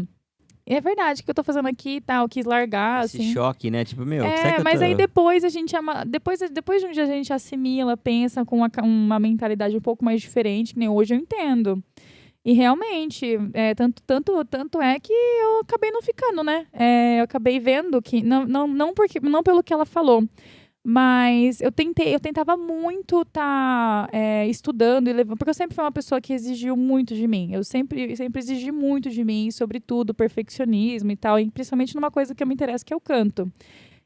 é verdade, o que eu tô fazendo aqui e tal, quis largar, Esse assim. choque, né? Tipo, meu, será que eu tô... Mas aí depois a gente depois de um dia a gente assimila, pensa com uma mentalidade um pouco mais diferente, que nem hoje eu entendo. E realmente, tanto é que eu acabei não ficando, né? Eu acabei vendo que, não pelo que ela falou, mas eu tentava muito estar estudando e levando, porque eu sempre fui uma pessoa que exigiu muito de mim. Eu sempre exigi muito de mim, sobretudo perfeccionismo e tal, e principalmente numa coisa que eu me interesso, que é o canto.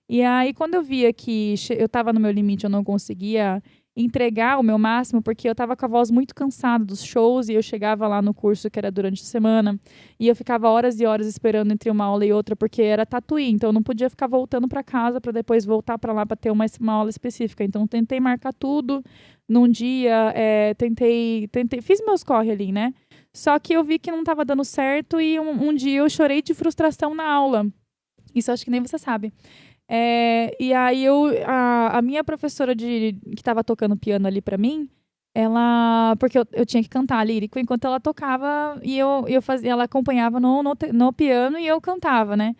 E aí, quando eu via que eu estava no meu limite, eu não conseguia entregar o meu máximo, porque eu estava com a voz muito cansada dos shows e eu chegava lá no curso que era durante a semana e eu ficava horas e horas esperando entre uma aula e outra, porque era Tatuí, então eu não podia ficar voltando para casa para depois voltar para lá para ter uma aula específica. Então, tentei marcar tudo num dia, fiz meus corre ali, né? Só que eu vi que não estava dando certo e um dia eu chorei de frustração na aula. Isso acho que nem você sabe. E aí a minha professora que estava tocando piano ali para mim, porque eu tinha que cantar lírico enquanto ela tocava e eu fazia, ela acompanhava no piano e eu cantava, né?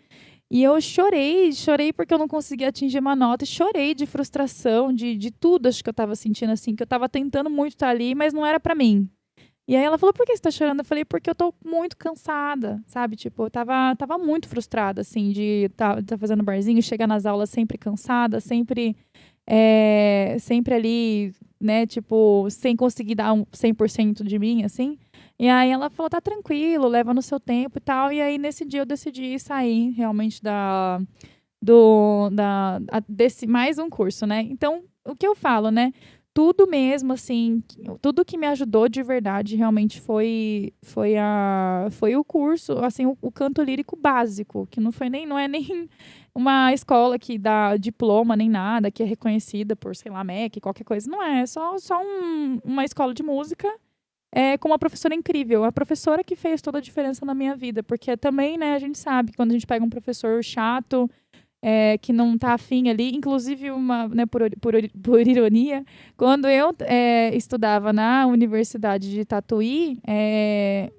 E eu chorei porque eu não conseguia atingir uma nota, e chorei de frustração, de tudo, acho que eu estava sentindo assim, que eu estava tentando muito estar ali, mas não era para mim. E aí ela falou, por que você tá chorando? Eu falei, porque eu tô muito cansada, sabe? Tipo, eu tava muito frustrada, assim, de tá fazendo barzinho, chegar nas aulas sempre cansada, sempre ali, né, tipo, sem conseguir dar 100% de mim, assim. E aí ela falou, tá tranquilo, leva no seu tempo e tal. E aí, nesse dia, eu decidi sair, realmente, desse mais um curso, né? Então, o que eu falo, né? Tudo mesmo, assim, tudo que me ajudou de verdade realmente foi o curso, assim, o canto lírico básico, que não é nem uma escola que dá diploma nem nada, que é reconhecida por, sei lá, MEC, qualquer coisa. Não é, só uma escola de música com uma professora incrível. A professora que fez toda a diferença na minha vida, porque também, né, a gente sabe que quando a gente pega um professor chato, que não tá afim ali. Inclusive, né, por ironia, quando eu estudava na Universidade de Tatuí,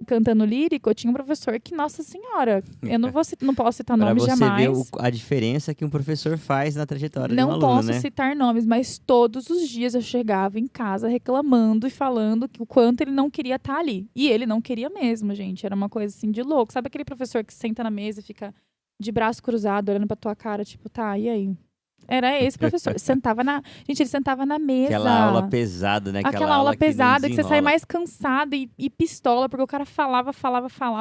cantando lírico, eu tinha um professor que, nossa senhora, eu não posso citar Pra nomes você ver jamais. a diferença que um professor faz na trajetória de um Não aluno, posso né? citar nomes, mas todos os dias eu chegava em casa reclamando e falando o quanto ele não queria estar ali. E ele não queria mesmo, gente. Era uma coisa assim de louco. Sabe aquele professor que senta na mesa e fica de braço cruzado, olhando pra tua cara, tipo, tá, e aí? Era esse professor. Gente, ele sentava na Aquela aula mesa. pesada, né? Aquela aula aula que não pesada que você sai desenrola. mais cansada e pistola, porque o cara falava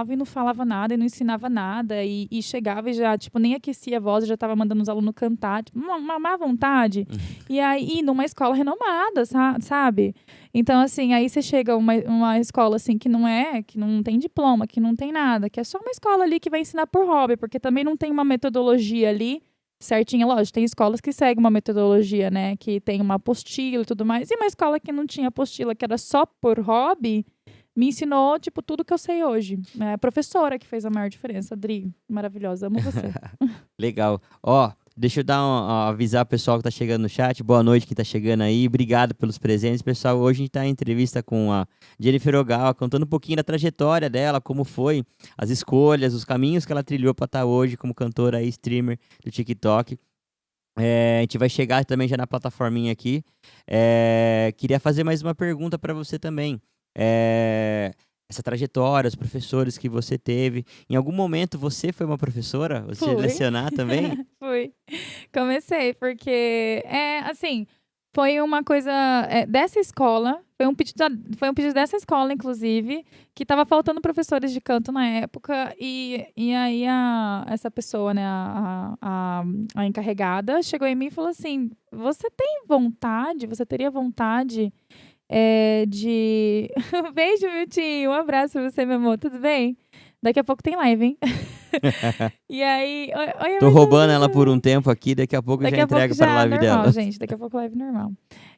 e não falava nada e não ensinava nada. E chegava e já, tipo, nem aquecia a voz, já tava mandando os alunos cantar, tipo, uma má vontade. E aí, numa escola renomada, sabe? Então, assim, aí você chega a uma escola, assim, que não tem diploma, que não tem nada, que é só uma escola ali que vai ensinar por hobby, porque também não tem uma metodologia ali certinha. Lógico, tem escolas que seguem uma metodologia, né, que tem uma apostila e tudo mais, e uma escola que não tinha apostila, que era só por hobby, me ensinou, tipo, tudo que eu sei hoje. É a professora que fez a maior diferença. Adri, maravilhosa, amo você. Legal. Ó, deixa eu avisar o pessoal que tá chegando no chat. Boa noite quem tá chegando aí. Obrigado pelos presentes, pessoal. Hoje a gente tá em entrevista com a Jennifer Ogawa, contando um pouquinho da trajetória dela, como foi as escolhas, os caminhos que ela trilhou para estar hoje como cantora e streamer do TikTok. A gente vai chegar também já na plataforminha aqui. Queria fazer mais uma pergunta para você também. Essa trajetória, os professores que você teve, em algum momento você foi uma professora? Você Fui. lecionar também? Fui. Comecei, porque, assim, foi uma coisa dessa escola, foi um pedido dessa escola, inclusive, que estava faltando professores de canto na época, e aí essa pessoa, né, a encarregada, chegou em mim e falou assim, você teria vontade de... Beijo, Miltinho, um abraço pra você, meu amor, tudo bem? Daqui a pouco tem live, hein? E aí, oi, Tô roubando ela por um tempo aqui, daqui a pouco eu já entrego para a live normal, dela. gente, daqui a pouco live normal.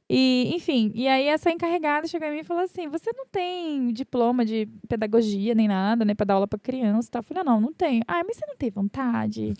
E, enfim, e aí essa encarregada chegou em mim e falou assim: você não tem diploma de pedagogia nem nada, né, pra dar aula pra criança e tal? Eu falei: não tenho. Ah, mas você não tem vontade?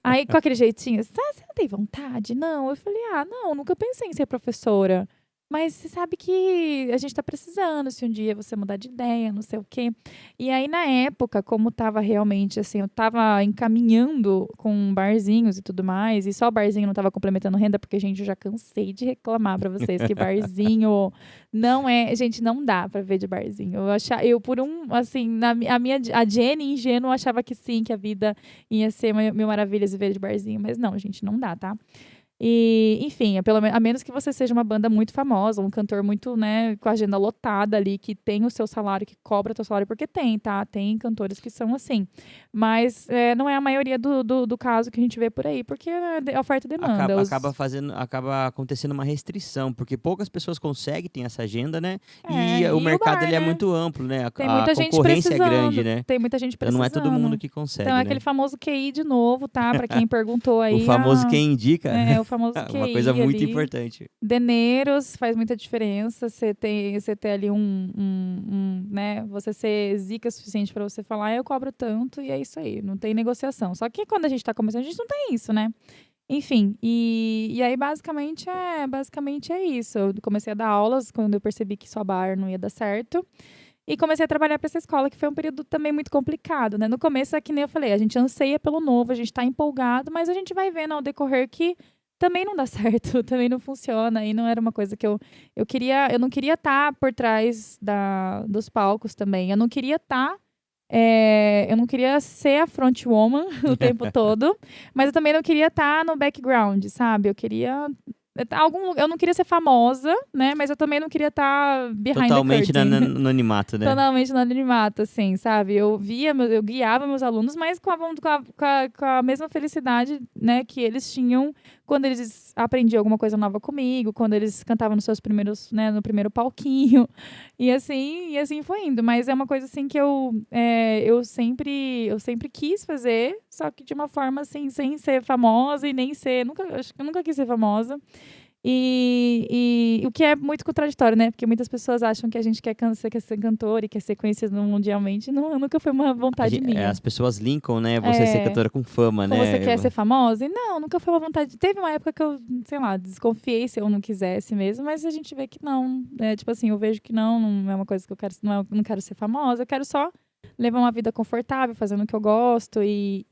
Aí, com aquele jeitinho, você não tem vontade? Não. Eu falei: não, nunca pensei em ser professora. Mas você sabe que a gente tá precisando, se um dia você mudar de ideia, não sei o quê. E aí, na época, como tava realmente, assim, eu tava encaminhando com barzinhos e tudo mais, e só o barzinho não tava complementando renda, porque, gente, eu já cansei de reclamar pra vocês que barzinho não é... Gente, não dá pra ver de barzinho. Eu por assim, a Jenny ingênua achava que sim, que a vida ia ser mil maravilhas viver de barzinho, mas não, gente, não dá, tá? E, enfim, a menos que você seja uma banda muito famosa, um cantor muito, né, com a agenda lotada ali, que tem o seu salário, que cobra o seu salário, porque tem, tá? Tem cantores que são assim. Mas não é a maioria do caso que a gente vê por aí, porque é oferta e demanda. Acaba acontecendo uma restrição, porque poucas pessoas conseguem ter essa agenda, né? É, E o e mercado bar, ele é né? muito amplo, né? Tem A muita gente concorrência é precisando. grande, né? Tem muita gente Então não é todo precisando. mundo que consegue, Então é né? aquele famoso QI de novo, tá? Pra quem perguntou aí. O famoso quem indica. É, o famoso QI Uma coisa muito ali. importante. Deneiros faz muita diferença. Você ter ali né? Você ser zica suficiente para você falar, eu cobro tanto e é isso aí. Não tem negociação. Só que quando a gente tá começando, a gente não tem isso, né? Enfim, e aí basicamente é isso. Eu comecei a dar aulas quando eu percebi que só bar não ia dar certo. E comecei a trabalhar para essa escola, que foi um período também muito complicado, né? No começo, é que nem eu falei, a gente anseia pelo novo, a gente está empolgado, mas a gente vai vendo ao decorrer que também não dá certo, também não funciona, e não era uma coisa que eu queria, eu não queria estar por trás dos palcos também, eu não queria eu não queria ser a front woman o tempo todo, mas eu também não queria estar no background, sabe? Eu queria eu não queria ser famosa, né? Mas eu também não queria estar behind Totalmente the curtain. no anonimato, né? Totalmente no anonimato, assim, sabe? Eu guiava meus alunos, mas com a mesma felicidade, né, que eles tinham quando eles aprendiam alguma coisa nova comigo, quando eles cantavam nos seus primeiros, né, no primeiro palquinho. E assim foi indo. Mas é uma coisa assim que eu sempre quis fazer, só que de uma forma assim, sem ser famosa e nem ser. Acho que eu nunca quis ser famosa. E o que é muito contraditório, né? Porque muitas pessoas acham que a gente quer ser cantor e quer ser conhecido mundialmente. Não, nunca foi uma vontade minha. As pessoas linkam, né? Você ser cantora com fama, né? Você quer ser famosa? E não, nunca foi uma vontade. Teve uma época que eu, sei lá, desconfiei se eu não quisesse mesmo, mas a gente vê que não. Tipo assim, eu vejo que não é uma coisa que eu quero. Não quero ser famosa, eu quero só levar uma vida confortável, fazendo o que eu gosto e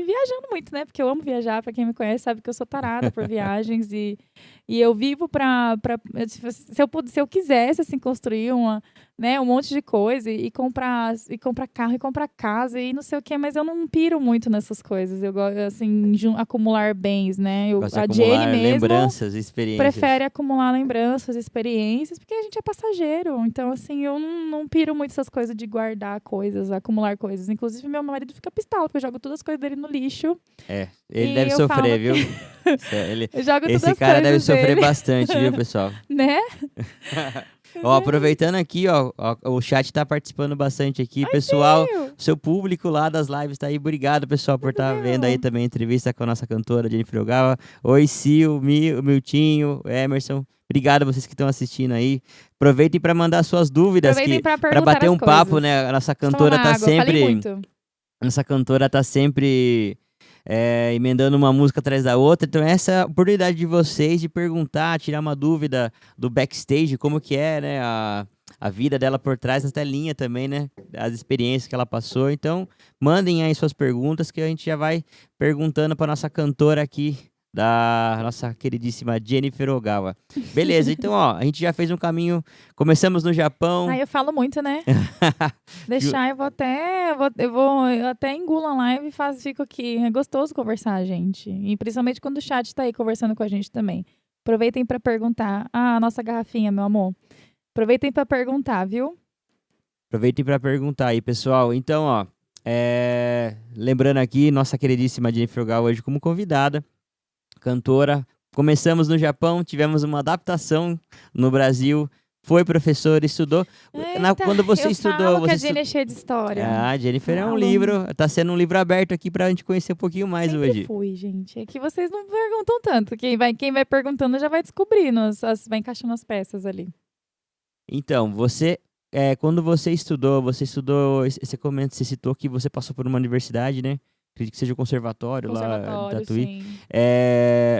viajando muito, né? Porque eu amo viajar. Pra quem me conhece, sabe que eu sou tarada por viagens e eu vivo se eu quisesse, assim, construir um monte de coisa e comprar carro e comprar casa e não sei o quê, mas eu não piro muito nessas coisas. Eu gosto, assim, acumular bens, né? A Jenny mesmo lembranças, experiências. Prefere acumular lembranças, experiências, porque a gente é passageiro. Então, assim, eu não piro muito essas coisas de guardar coisas, acumular coisas. Inclusive, meu marido fica pistola, porque eu jogo todas as coisas dele no lixo. Ele deve sofrer, viu? Esse cara deve sofrer bastante, viu, pessoal? Né? Ó, aproveitando aqui, ó, o chat tá participando bastante aqui. Pessoal, sério? seu público lá das lives tá aí. Obrigado, pessoal, por estar vendo aí também a entrevista com a nossa cantora Jennifer Ogawa. Oi, Sil, Miltinho, Emerson. Obrigado a vocês que estão assistindo aí. Aproveitem para mandar suas dúvidas, para bater um papo, né? A nossa cantora tá sempre... Nossa cantora tá sempre... emendando uma música atrás da outra, então essa é a oportunidade de vocês de perguntar, tirar uma dúvida do backstage, como que é, né, a vida dela por trás, na telinha também, né, as experiências que ela passou, então mandem aí suas perguntas que a gente já vai perguntando para nossa cantora aqui, da nossa queridíssima Jennifer Ogawa. Beleza, então ó, a gente já fez um caminho, começamos no Japão. Eu falo muito, né? Deixar, eu até engulo a live e fico aqui. É gostoso conversar, gente. E principalmente quando o chat tá aí conversando com a gente também. Aproveitem para perguntar. Ah, a nossa garrafinha, meu amor. Aproveitem para perguntar, viu? Aproveitem para perguntar aí, pessoal. Então, ó, lembrando aqui, nossa queridíssima Jennifer Ogawa hoje como convidada. Cantora. Começamos no Japão, tivemos uma adaptação no Brasil, foi professora, estudou. Quando você estudou... Eu falo que a você Jenny é cheia de história. a Jennifer é um Falo. livro, tá sendo um livro aberto aqui pra gente conhecer um pouquinho mais Sempre hoje. fui, gente. É que vocês não perguntam tanto. Quem vai perguntando já vai descobrindo, vai encaixando as peças ali. Então, quando você estudou, você citou que você passou por uma universidade, né? Acredito que seja o conservatório lá da Tatuí. Sim.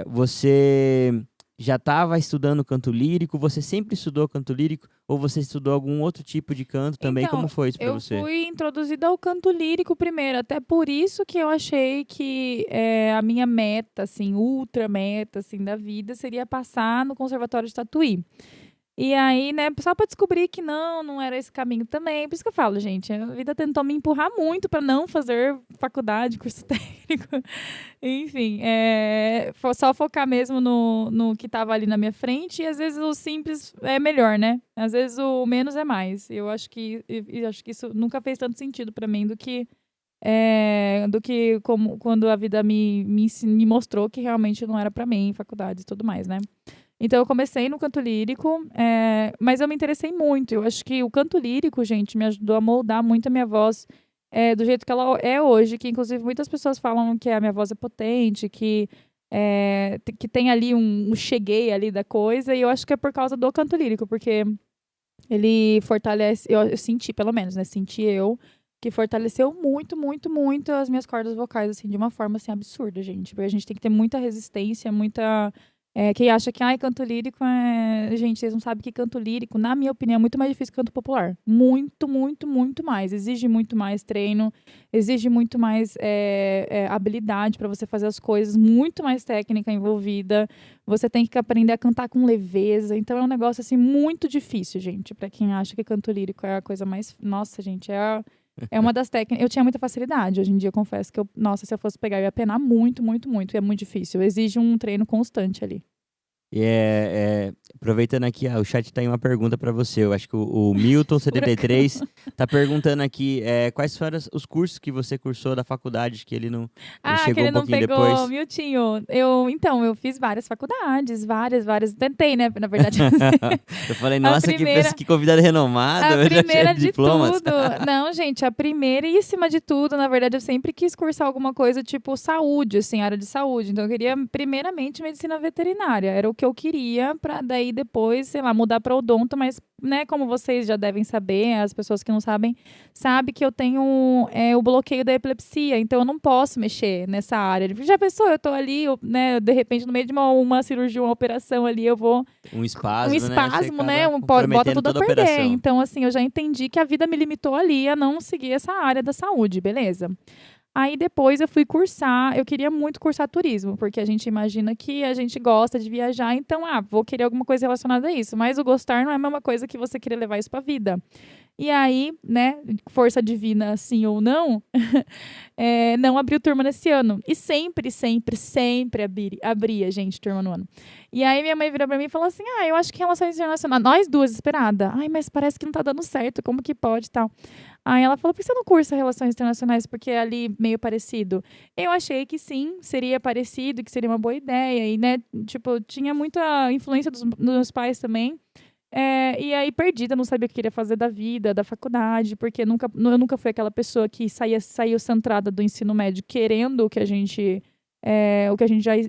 Você já estava estudando canto lírico? Você sempre estudou canto lírico? Ou você estudou algum outro tipo de canto também? Então, Como foi isso para você? Eu fui introduzida ao canto lírico primeiro, até por isso que eu achei que a minha meta, assim, ultra meta, assim, da vida seria passar no Conservatório de Tatuí. E aí, né, só para descobrir que não era esse caminho também. Por isso que eu falo, gente, a vida tentou me empurrar muito para não fazer faculdade, curso técnico. Enfim, só focar mesmo no que estava ali na minha frente. E às vezes o simples é melhor, né? Às vezes o menos é mais. Eu acho que isso nunca fez tanto sentido para mim do que como quando a vida me mostrou que realmente não era para mim, faculdade e tudo mais, né? Então, eu comecei no canto lírico, mas eu me interessei muito. Eu acho que o canto lírico, gente, me ajudou a moldar muito a minha voz do jeito que ela é hoje, que inclusive muitas pessoas falam que a minha voz é potente, que tem ali um cheguei ali da coisa, e eu acho que é por causa do canto lírico, porque ele fortalece, eu senti, pelo menos, né? Senti que fortaleceu muito, muito, muito as minhas cordas vocais, assim, de uma forma, assim, absurda, gente. Porque a gente tem que ter muita resistência, muita... quem acha que canto lírico gente, vocês não sabem que canto lírico, na minha opinião, é muito mais difícil que canto popular. Muito, muito, muito mais. Exige muito mais treino, exige muito mais habilidade para você fazer as coisas, muito mais técnica envolvida. Você tem que aprender a cantar com leveza. Então é um negócio assim muito difícil, gente. Para quem acha que canto lírico é a coisa mais. Nossa, gente, é uma das técnicas. Eu tinha muita facilidade. Hoje em dia, eu confesso que se eu fosse pegar, eu ia penar muito, muito, muito. E é muito difícil. Exige um treino constante ali. E aproveitando aqui, o chat tem uma pergunta para você. Eu acho que o Milton73 tá perguntando aqui quais foram os cursos que você cursou da faculdade, que ele não ele chegou que ele um não pouquinho pegou, depois. Miltinho. Eu fiz várias faculdades, várias. Tentei, né, na verdade. Eu falei, nossa, que convidado renomado. A primeira de diplomas. tudo. Não, gente, a primeiríssima de tudo, na verdade, eu sempre quis cursar alguma coisa tipo saúde, assim, área de saúde. Então, eu queria, primeiramente, medicina veterinária. Era o que eu queria, pra daí depois, sei lá, mudar para odonto, mas, né, como vocês já devem saber, as pessoas que não sabem, sabem que eu tenho o bloqueio da epilepsia, então eu não posso mexer nessa área. Já pensou, eu tô ali, né, de repente, no meio de uma cirurgia, uma operação ali, eu vou... Um espasmo, né? Bota tudo a perder. Então, assim, eu já entendi que a vida me limitou ali a não seguir essa área da saúde, beleza? Aí depois eu fui cursar, eu queria muito cursar turismo, porque a gente imagina que a gente gosta de viajar, então, vou querer alguma coisa relacionada a isso. Mas o gostar não é a mesma coisa que você querer levar isso pra vida. E aí, né, força divina, sim ou não, não abriu turma nesse ano. E sempre abria, gente, turma no ano. E aí minha mãe virou pra mim e falou assim, eu acho que relações internacionais, nós duas esperada. Mas parece que não tá dando certo, como que pode e tal. Aí ela falou, por que você não cursa relações internacionais? Porque é ali meio parecido. Eu achei que sim, seria parecido, que seria uma boa ideia. E, né, tipo, tinha muita influência dos meus pais também. E aí, perdida, não sabia o que queria fazer da vida, da faculdade, porque eu nunca fui aquela pessoa que saiu centrada do ensino médio querendo o que a gente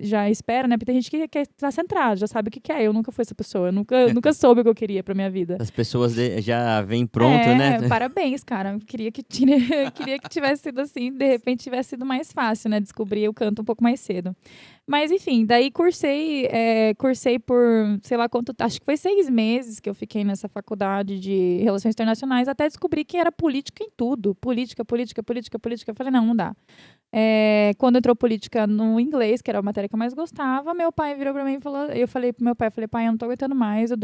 já espera, né? Porque tem gente que quer estar centrada, já sabe o que quer. Eu nunca fui essa pessoa, eu nunca soube o que eu queria pra minha vida. As pessoas já vêm pronto, né? Parabéns, cara. Queria que tivesse sido assim, de repente tivesse sido mais fácil, né? Descobrir o canto um pouco mais cedo. Mas, enfim, daí cursei por, sei lá quanto, acho que foi 6 meses que eu fiquei nessa faculdade de Relações Internacionais, até descobri que era política em tudo. Política. Eu falei, não dá. Quando entrou política no inglês, que era a matéria que eu mais gostava, meu pai virou pra mim e falou, eu falei pro meu pai, pai, eu não tô aguentando mais, eu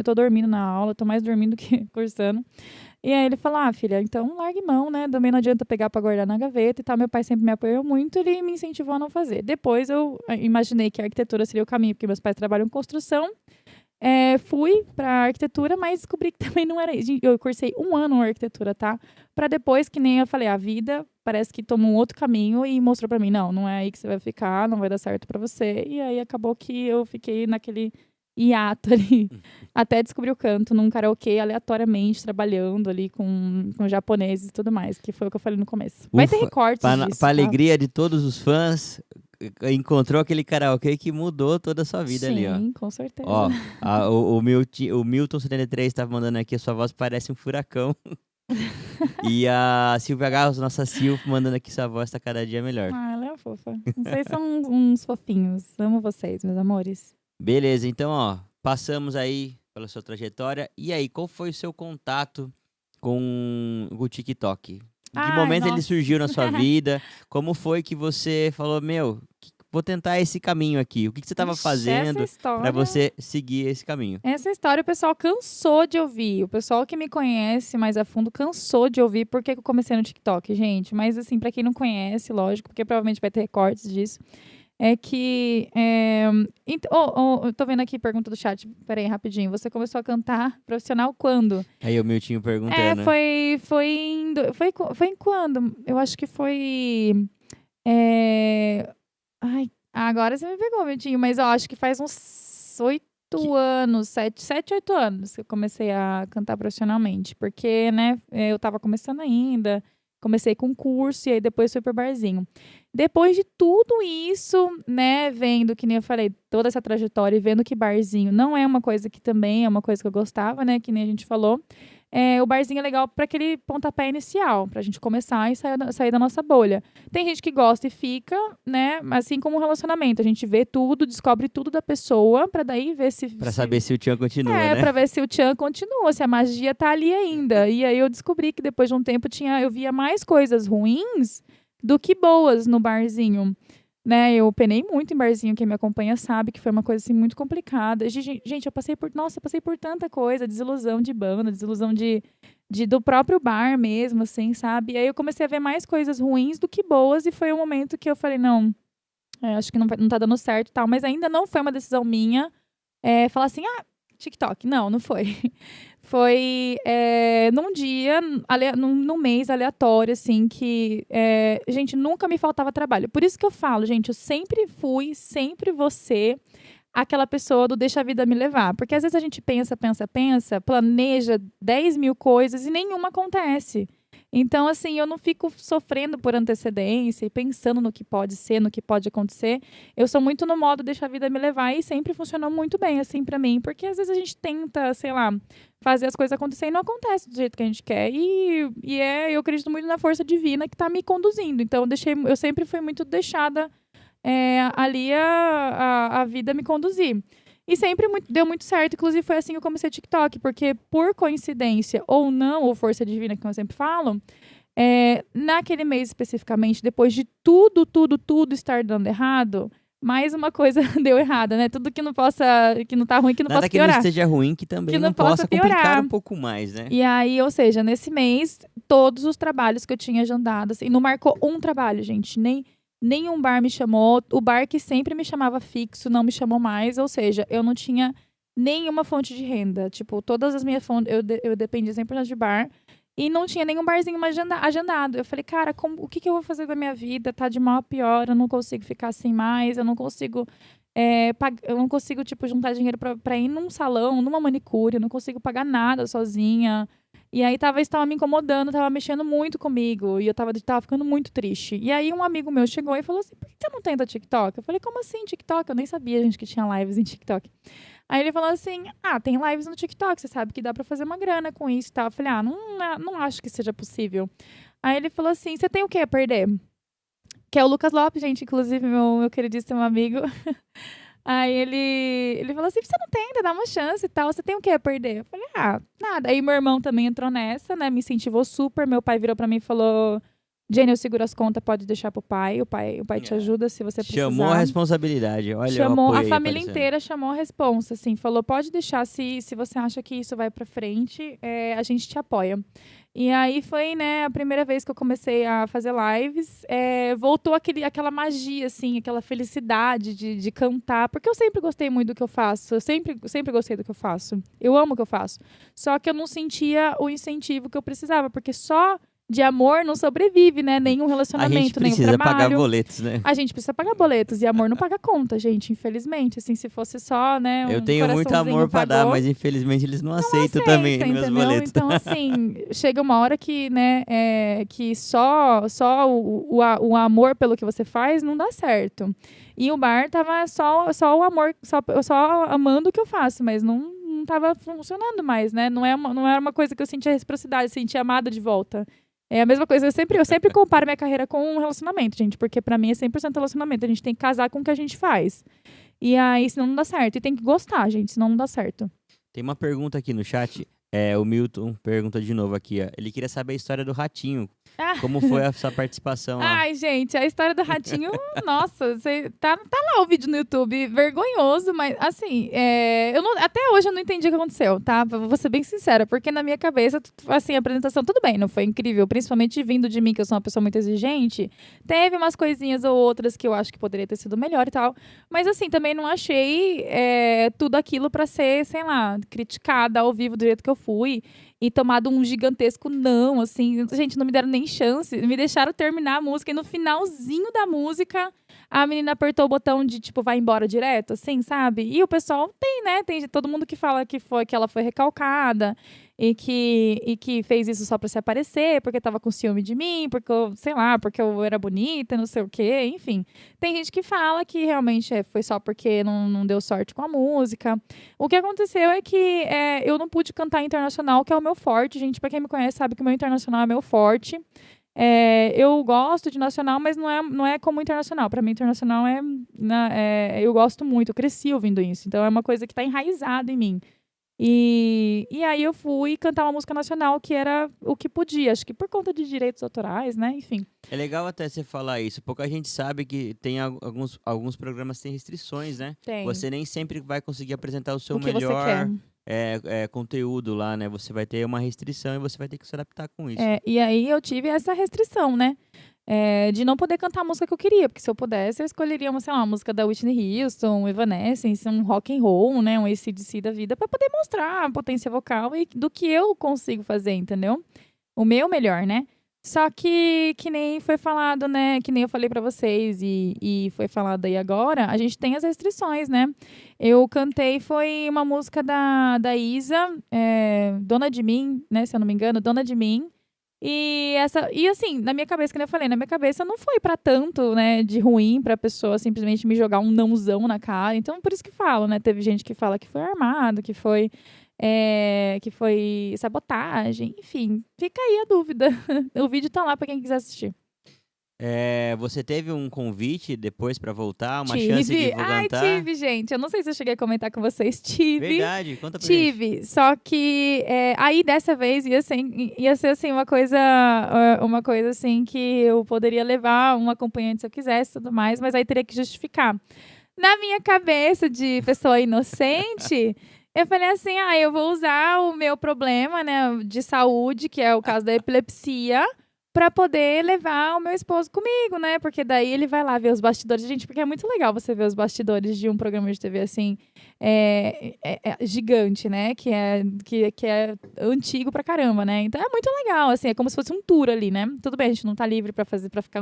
tô dormindo na aula, eu tô mais dormindo que cursando. E aí ele falou, filha, então largue mão, né? Também não adianta pegar pra guardar na gaveta e tal. Meu pai sempre me apoiou muito, ele me incentivou a não fazer. Depois eu imaginei que a arquitetura seria o caminho, porque meus pais trabalham em construção. Fui pra arquitetura, mas descobri que também não era isso. Eu cursei 1 ano na arquitetura, tá? Pra depois, que nem eu falei, a vida parece que tomou um outro caminho e mostrou pra mim, não é aí que você vai ficar, não vai dar certo pra você. E aí acabou que eu fiquei naquele hiato ali, até descobrir o canto num karaokê aleatoriamente, trabalhando ali com japoneses e tudo mais, que foi o que eu falei no começo. Vai ter Ufa, recortes disso, pra tá? alegria de todos os fãs, encontrou aquele karaokê que mudou toda a sua vida ali, ó. Sim, com certeza. Ó, o Milton 73 tá mandando aqui, a sua voz parece um furacão. E a Silvia Garros, nossa Sil, mandando aqui, sua voz tá cada dia melhor. Ah, ela é fofa. Vocês são uns fofinhos. Amo vocês, meus amores. Beleza, então, ó, passamos aí pela sua trajetória. E aí, qual foi o seu contato com o TikTok? Em que Ai, momento ele nossa. surgiu na sua vida? Como foi que você falou, meu, vou tentar esse caminho aqui? O que você estava Ixi, fazendo essa história... para você seguir esse caminho? Essa história o pessoal cansou de ouvir. O pessoal que me conhece mais a fundo cansou de ouvir por que eu comecei no TikTok, gente. Mas, assim, pra quem não conhece, lógico, porque provavelmente vai ter recortes disso, é que... eu tô vendo aqui, pergunta do chat. Peraí, rapidinho. Você começou a cantar profissional quando? Aí o Miltinho perguntando. Foi em quando? Eu acho que foi... Ai, agora você me pegou, Miltinho. Mas eu acho que faz uns 8 anos, 7, 8 anos que eu comecei a cantar profissionalmente. Porque, né, eu tava começando ainda, comecei com curso e aí depois fui pro barzinho. Depois de tudo isso, né, vendo, que nem eu falei, toda essa trajetória e vendo que barzinho não é uma coisa que também é uma coisa que eu gostava, né, que nem a gente falou. O barzinho é legal para aquele pontapé inicial, pra gente começar e sair da nossa bolha. Tem gente que gosta e fica, né? Assim como um relacionamento. A gente vê tudo, descobre tudo da pessoa, pra daí ver se... Pra saber se o tchan continua, né? pra ver se o tchan continua, se a magia tá ali ainda. E aí eu descobri que depois de um tempo eu via mais coisas ruins do que boas no barzinho. Né, eu penei muito em barzinho, quem me acompanha sabe que foi uma coisa assim muito complicada. Gente, eu passei por tanta coisa, desilusão de banda, desilusão do próprio bar mesmo, assim, sabe? E aí eu comecei a ver mais coisas ruins do que boas e foi um momento que eu falei, não, acho que não tá dando certo e tal, mas ainda não foi uma decisão minha falar assim, TikTok. Não foi. Foi num dia, num mês aleatório, assim, que, gente, nunca me faltava trabalho. Por isso que eu falo, gente, eu sempre vou ser aquela pessoa do deixa a vida me levar. Porque às vezes a gente pensa, planeja 10 mil coisas e nenhuma acontece. Então, assim, eu não fico sofrendo por antecedência e pensando no que pode ser, no que pode acontecer. Eu sou muito no modo deixa a vida me levar e sempre funcionou muito bem, assim, pra mim. Porque às vezes a gente tenta, sei lá, fazer as coisas acontecerem e não acontece do jeito que a gente quer. Eu acredito muito na força divina que tá me conduzindo. Então, eu sempre fui muito deixada ali a vida me conduzir. E sempre deu muito certo, inclusive foi assim que eu comecei o TikTok, porque por coincidência ou não, ou força divina, que eu sempre falo, naquele mês especificamente, depois de tudo estar dando errado, mais uma coisa deu errada, né? Tudo que não tá ruim, que não possa piorar. Nada que não esteja ruim, que também não possa complicar um pouco mais, né? E aí, ou seja, nesse mês, todos os trabalhos que eu tinha agendado, assim, não marcou um trabalho, gente, nenhum bar me chamou. O bar que sempre me chamava fixo não me chamou mais. Ou seja, eu não tinha nenhuma fonte de renda. Tipo, todas as minhas fontes... Eu dependia 100% de bar. E não tinha nenhum barzinho agendado. Eu falei, cara, o que eu vou fazer da minha vida? Tá de mal a pior. Eu não consigo ficar assim mais. Eu não consigo... eu não consigo, tipo, juntar dinheiro pra ir num salão, numa manicure. Eu não consigo pagar nada sozinha. E aí isso tava me incomodando, tava mexendo muito comigo. E eu tava ficando muito triste. E aí um amigo meu chegou e falou assim, por que você não tenta TikTok? Eu falei, como assim TikTok? Eu nem sabia, gente, que tinha lives em TikTok. Aí ele falou assim, tem lives no TikTok, você sabe que dá pra fazer uma grana com isso e tal. Eu falei, não acho que seja possível. Aí ele falou assim, você tem o que a perder? Que é o Lucas Lopes, gente, inclusive meu queridíssimo amigo. Aí ele falou assim, você não tenta, dá uma chance e tal, você tem o que a perder? Eu falei, nada. Aí meu irmão também entrou nessa, né, me incentivou super, meu pai virou pra mim e falou, Jenny, eu seguro as contas, pode deixar pro pai, o pai te ajuda se você precisar. Chamou a responsabilidade, olha, chamou a família inteira, chamou a responsa, assim, falou, pode deixar, se você acha que isso vai pra frente, a gente te apoia. E aí foi, né, a primeira vez que eu comecei a fazer lives, voltou aquela magia, assim, aquela felicidade de cantar, porque eu sempre gostei muito do que eu faço, eu sempre gostei do que eu faço, eu amo o que eu faço, só que eu não sentia o incentivo que eu precisava, porque só de amor não sobrevive, né? Nenhum A relacionamento, gente nenhum precisa pagar trabalho. boletos, né? A gente precisa pagar boletos e amor não paga conta, gente, infelizmente. Assim, se fosse só, né, Eu um tenho muito coraçãozinho amor pra dar, pagou, mas infelizmente eles não aceitam também aceita, nos meus entendeu? boletos. Então, assim, chega uma hora que, né, que só o amor pelo que você faz não dá certo. E o bar tava só o amor, só amando o que eu faço, mas não tava funcionando mais, né? Não era uma coisa que eu sentia reciprocidade, sentia amada de volta. É a mesma coisa, eu sempre comparo minha carreira com um relacionamento, gente, porque pra mim é 100% relacionamento. A gente tem que casar com o que a gente faz. E aí, senão não dá certo. E tem que gostar, gente, senão não dá certo. Tem uma pergunta aqui no chat. O Milton pergunta de novo aqui, ó. Ele queria saber a história do Ratinho. Como foi a sua participação lá? Ai, gente, a história do Ratinho, nossa, tá lá o vídeo no YouTube, vergonhoso, mas assim, até hoje eu não entendi o que aconteceu, tá? Vou ser bem sincera, porque na minha cabeça, assim, a apresentação, tudo bem, não foi incrível, principalmente vindo de mim, que eu sou uma pessoa muito exigente, teve umas coisinhas ou outras que eu acho que poderia ter sido melhor e tal, mas assim, também não achei tudo aquilo pra ser, sei lá, criticada ao vivo do jeito que eu fui. E tomado um gigantesco não, assim. Gente, não me deram nem chance. Me deixaram terminar a música. E no finalzinho da música, a menina apertou o botão de, tipo, vai embora direto, assim, sabe? E o pessoal tem todo mundo que fala que ela foi recalcada e que fez isso só pra se aparecer, porque tava com ciúme de mim, porque porque eu era bonita, não sei o quê, enfim. Tem gente que fala que realmente foi só porque não deu sorte com a música. O que aconteceu é que eu não pude cantar internacional, que é o meu forte, gente. Pra quem me conhece sabe que o meu internacional é meu forte. Eu gosto de nacional, mas não é como internacional. Para mim, internacional eu gosto muito, eu cresci ouvindo isso. Então, é uma coisa que está enraizada em mim. E aí eu fui cantar uma música nacional que era o que podia, acho que por conta de direitos autorais, né? Enfim. É legal até você falar isso. Pouca gente sabe que tem alguns programas que têm restrições, né? Tem. Você nem sempre vai conseguir apresentar o seu O que você melhor quer. conteúdo lá, né? Você vai ter uma restrição e você vai ter que se adaptar com isso. E aí eu tive essa restrição, né? De não poder cantar a música que eu queria, porque se eu pudesse, eu escolheria uma música da Whitney Houston, um Evanescence, um rock and roll, né, um AC/DC da vida, para poder mostrar a potência vocal e do que eu consigo fazer, entendeu? O meu melhor, né? Só que nem foi falado, né, que nem eu falei para vocês e foi falado aí agora, a gente tem as restrições, né? Eu cantei, foi uma música da Isa, Dona de Mim, né, se eu não me engano, Dona de Mim. E assim, na minha cabeça, que eu falei, na minha cabeça não foi pra tanto, né, de ruim pra pessoa simplesmente me jogar um nãozão na cara. Então, por isso que falo, né? Teve gente que fala que foi armado, que foi sabotagem, enfim. Fica aí a dúvida. O vídeo tá lá pra quem quiser assistir. Você teve um convite depois pra voltar? Uma chance de cantar? Tive, gente. Eu não sei se eu cheguei a comentar com vocês. Tive. Verdade, conta pra gente. Tive, só que aí dessa vez ia ser assim uma coisa assim que eu poderia levar um acompanhante se eu quisesse e tudo mais, mas aí teria que justificar. Na minha cabeça de pessoa inocente, eu falei assim, eu vou usar o meu problema, né, de saúde, que é o caso da epilepsia, pra poder levar o meu esposo comigo, né? Porque daí ele vai lá ver os bastidores. Gente, porque é muito legal você ver os bastidores de um programa de TV assim, gigante, né? Que é antigo pra caramba, né? Então é muito legal, assim, é como se fosse um tour ali, né? Tudo bem, a gente não tá livre pra ficar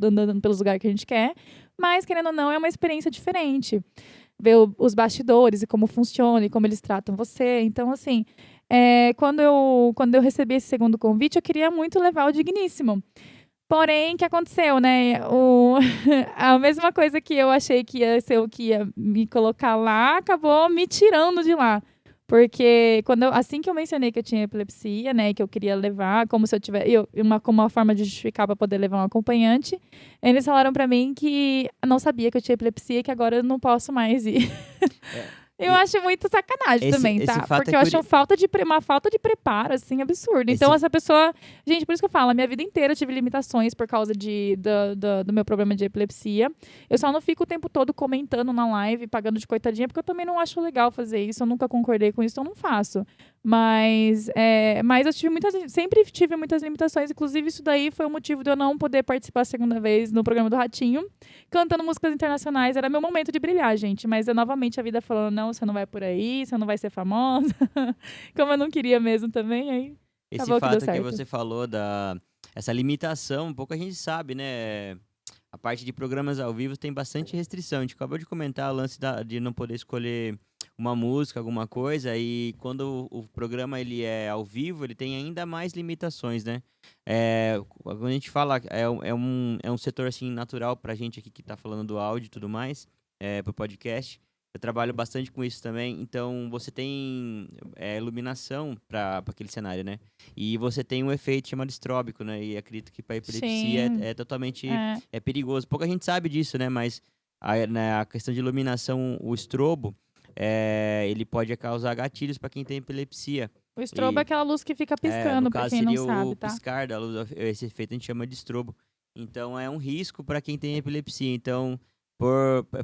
andando pelos lugares que a gente quer, mas querendo ou não, é uma experiência diferente. Ver os bastidores e como funciona e como eles tratam você. Então, assim, quando eu recebi esse segundo convite, eu queria muito levar o Digníssimo. Porém, o que aconteceu, né? A mesma coisa que eu achei que ia ser o que ia me colocar lá, acabou me tirando de lá. Porque assim que eu mencionei que eu tinha epilepsia, né, que eu queria levar, como se eu tivesse, como uma forma de justificar para poder levar um acompanhante, eles falaram para mim que não sabia que eu tinha epilepsia e que agora eu não posso mais ir. Eu acho muito sacanagem também, tá? Porque eu acho uma falta de preparo, assim, absurdo. Então, essa pessoa... Gente, por isso que eu falo, a minha vida inteira eu tive limitações por causa do meu problema de epilepsia. Eu só não fico o tempo todo comentando na live, pagando de coitadinha, porque eu também não acho legal fazer isso. Eu nunca concordei com isso, então eu não faço. Mas eu sempre tive muitas limitações. Inclusive, isso daí foi o motivo de eu não poder participar a segunda vez no programa do Ratinho, cantando músicas internacionais. Era meu momento de brilhar, gente. Mas novamente a vida falando, não, você não vai por aí, você não vai ser famosa. Como eu não queria mesmo também, aí Esse acabou fato que deu certo. que você falou essa limitação, pouca gente sabe, né? A parte de programas ao vivo tem bastante restrição. A gente acabou de comentar o lance de não poder escolher uma música, alguma coisa, e quando o programa ele é ao vivo, ele tem ainda mais limitações, né? Quando a gente fala, é um setor assim natural pra gente aqui que tá falando do áudio e tudo mais, pro podcast. Eu trabalho bastante com isso também, então você tem iluminação para aquele cenário, né? E você tem um efeito chamado estróbico, né? E acredito que para epilepsia é totalmente perigoso. Pouca gente sabe disso, né? Mas a questão de iluminação, o estrobo, ele pode causar gatilhos para quem tem epilepsia. O estrobo é aquela luz que fica piscando, para quem não sabe, tá? O piscar da luz, esse efeito a gente chama de estrobo. Então é um risco para quem tem epilepsia. Então,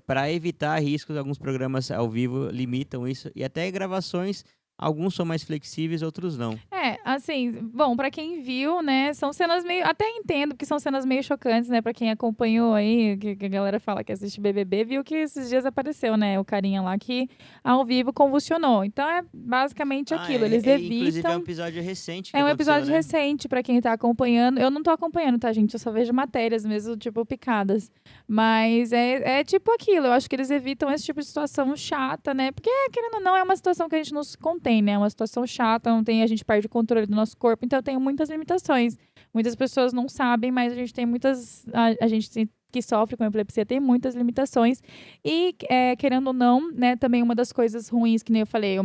para evitar riscos, alguns programas ao vivo limitam isso. E até gravações, alguns são mais flexíveis, outros não. Assim, bom, pra quem viu, né, são cenas meio... Até entendo que são cenas meio chocantes, né, pra quem acompanhou aí, que a galera fala que assiste BBB, viu que esses dias apareceu, né, o carinha lá que ao vivo convulsionou. Então é basicamente aquilo, eles evitam... Inclusive é um episódio recente que um episódio né? recente, pra quem tá acompanhando. Eu não tô acompanhando, tá, gente? Eu só vejo matérias mesmo, tipo, picadas. Mas é tipo aquilo, eu acho que eles evitam esse tipo de situação chata, né, porque, querendo ou não, é uma situação que a gente não se contém, né, é uma situação chata, a gente perde o controle do nosso corpo, então tem muitas limitações. Muitas pessoas não sabem, mas a gente tem muitas... A gente que sofre com epilepsia tem muitas limitações. E, querendo ou não, né, também uma das coisas ruins, que nem eu falei,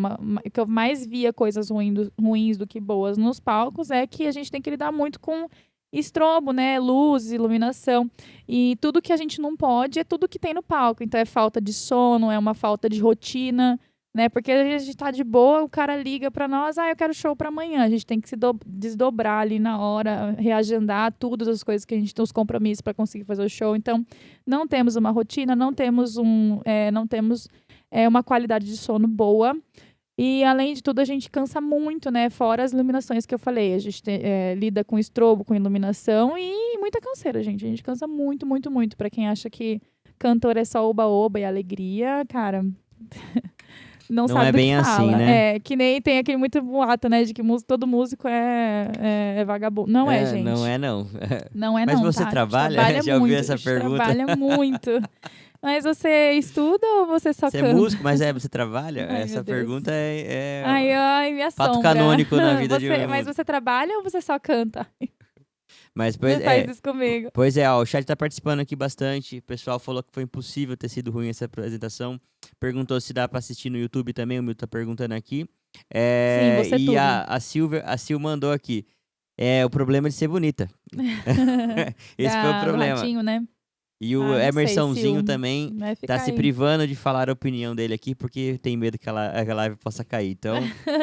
que eu mais via coisas ruins do que boas nos palcos, é que a gente tem que lidar muito com estrobo, né, luz, iluminação. E tudo que a gente não pode é tudo que tem no palco. Então é falta de sono, é uma falta de rotina, né? Porque a gente tá de boa, o cara liga pra nós, eu quero show pra amanhã. A gente tem que se desdobrar ali na hora, reagendar todas as coisas que a gente tem, os compromissos para conseguir fazer o show. Então, não temos uma rotina, não temos uma qualidade de sono boa. E, além de tudo, a gente cansa muito, né? Fora as iluminações que eu falei. A gente lida com estrobo, com iluminação e muita canseira, gente. A gente cansa muito, muito, muito. Pra quem acha que cantor é só oba-oba e alegria, cara... Não sabe é bem assim, né? Que nem tem aquele muito boato, né? De que todo músico é vagabundo. Não é, gente. Não é, não. Não é, Mas não, você tá? trabalha? Já ouviu essa pergunta? Trabalha muito. Mas você estuda ou você só canta? Você é músico, mas você trabalha? Ai, essa pergunta é ai, me assombra. fato canônico na vida de Mas você trabalha ou você só canta? Mas Você faz isso comigo. Pois é, o chat tá participando aqui bastante. O pessoal falou que foi impossível ter sido ruim essa apresentação. Perguntou se dá pra assistir no YouTube também. O Milton tá perguntando aqui. Sim, você e tudo. a Sil mandou aqui. O problema de ser bonita. Esse foi o problema. Ratinho, né? E o Emersãozinho também tá se aí. privando de falar a opinião dele aqui, porque tem medo que a live possa cair. Então,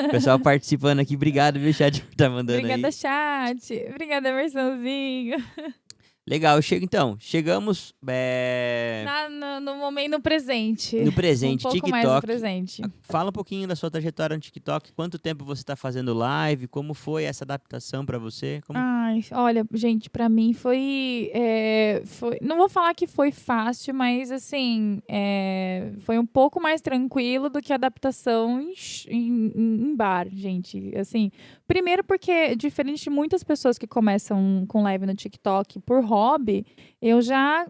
o pessoal participando aqui, obrigado, viu, chat, por tá mandando Obrigada, aí. chat. Obrigada, Emersãozinho. Legal, chegamos no momento, no presente. no presente, um pouco TikTok. mais no presente. Fala um pouquinho da sua trajetória no TikTok. Quanto tempo você tá fazendo live? Como foi essa adaptação pra você? Ai, olha, gente, pra mim foi... Não vou falar que foi fácil, mas, assim, foi um pouco mais tranquilo do que a adaptação em bar, gente. Assim, primeiro porque, diferente de muitas pessoas que começam com live no TikTok por hobby, eu já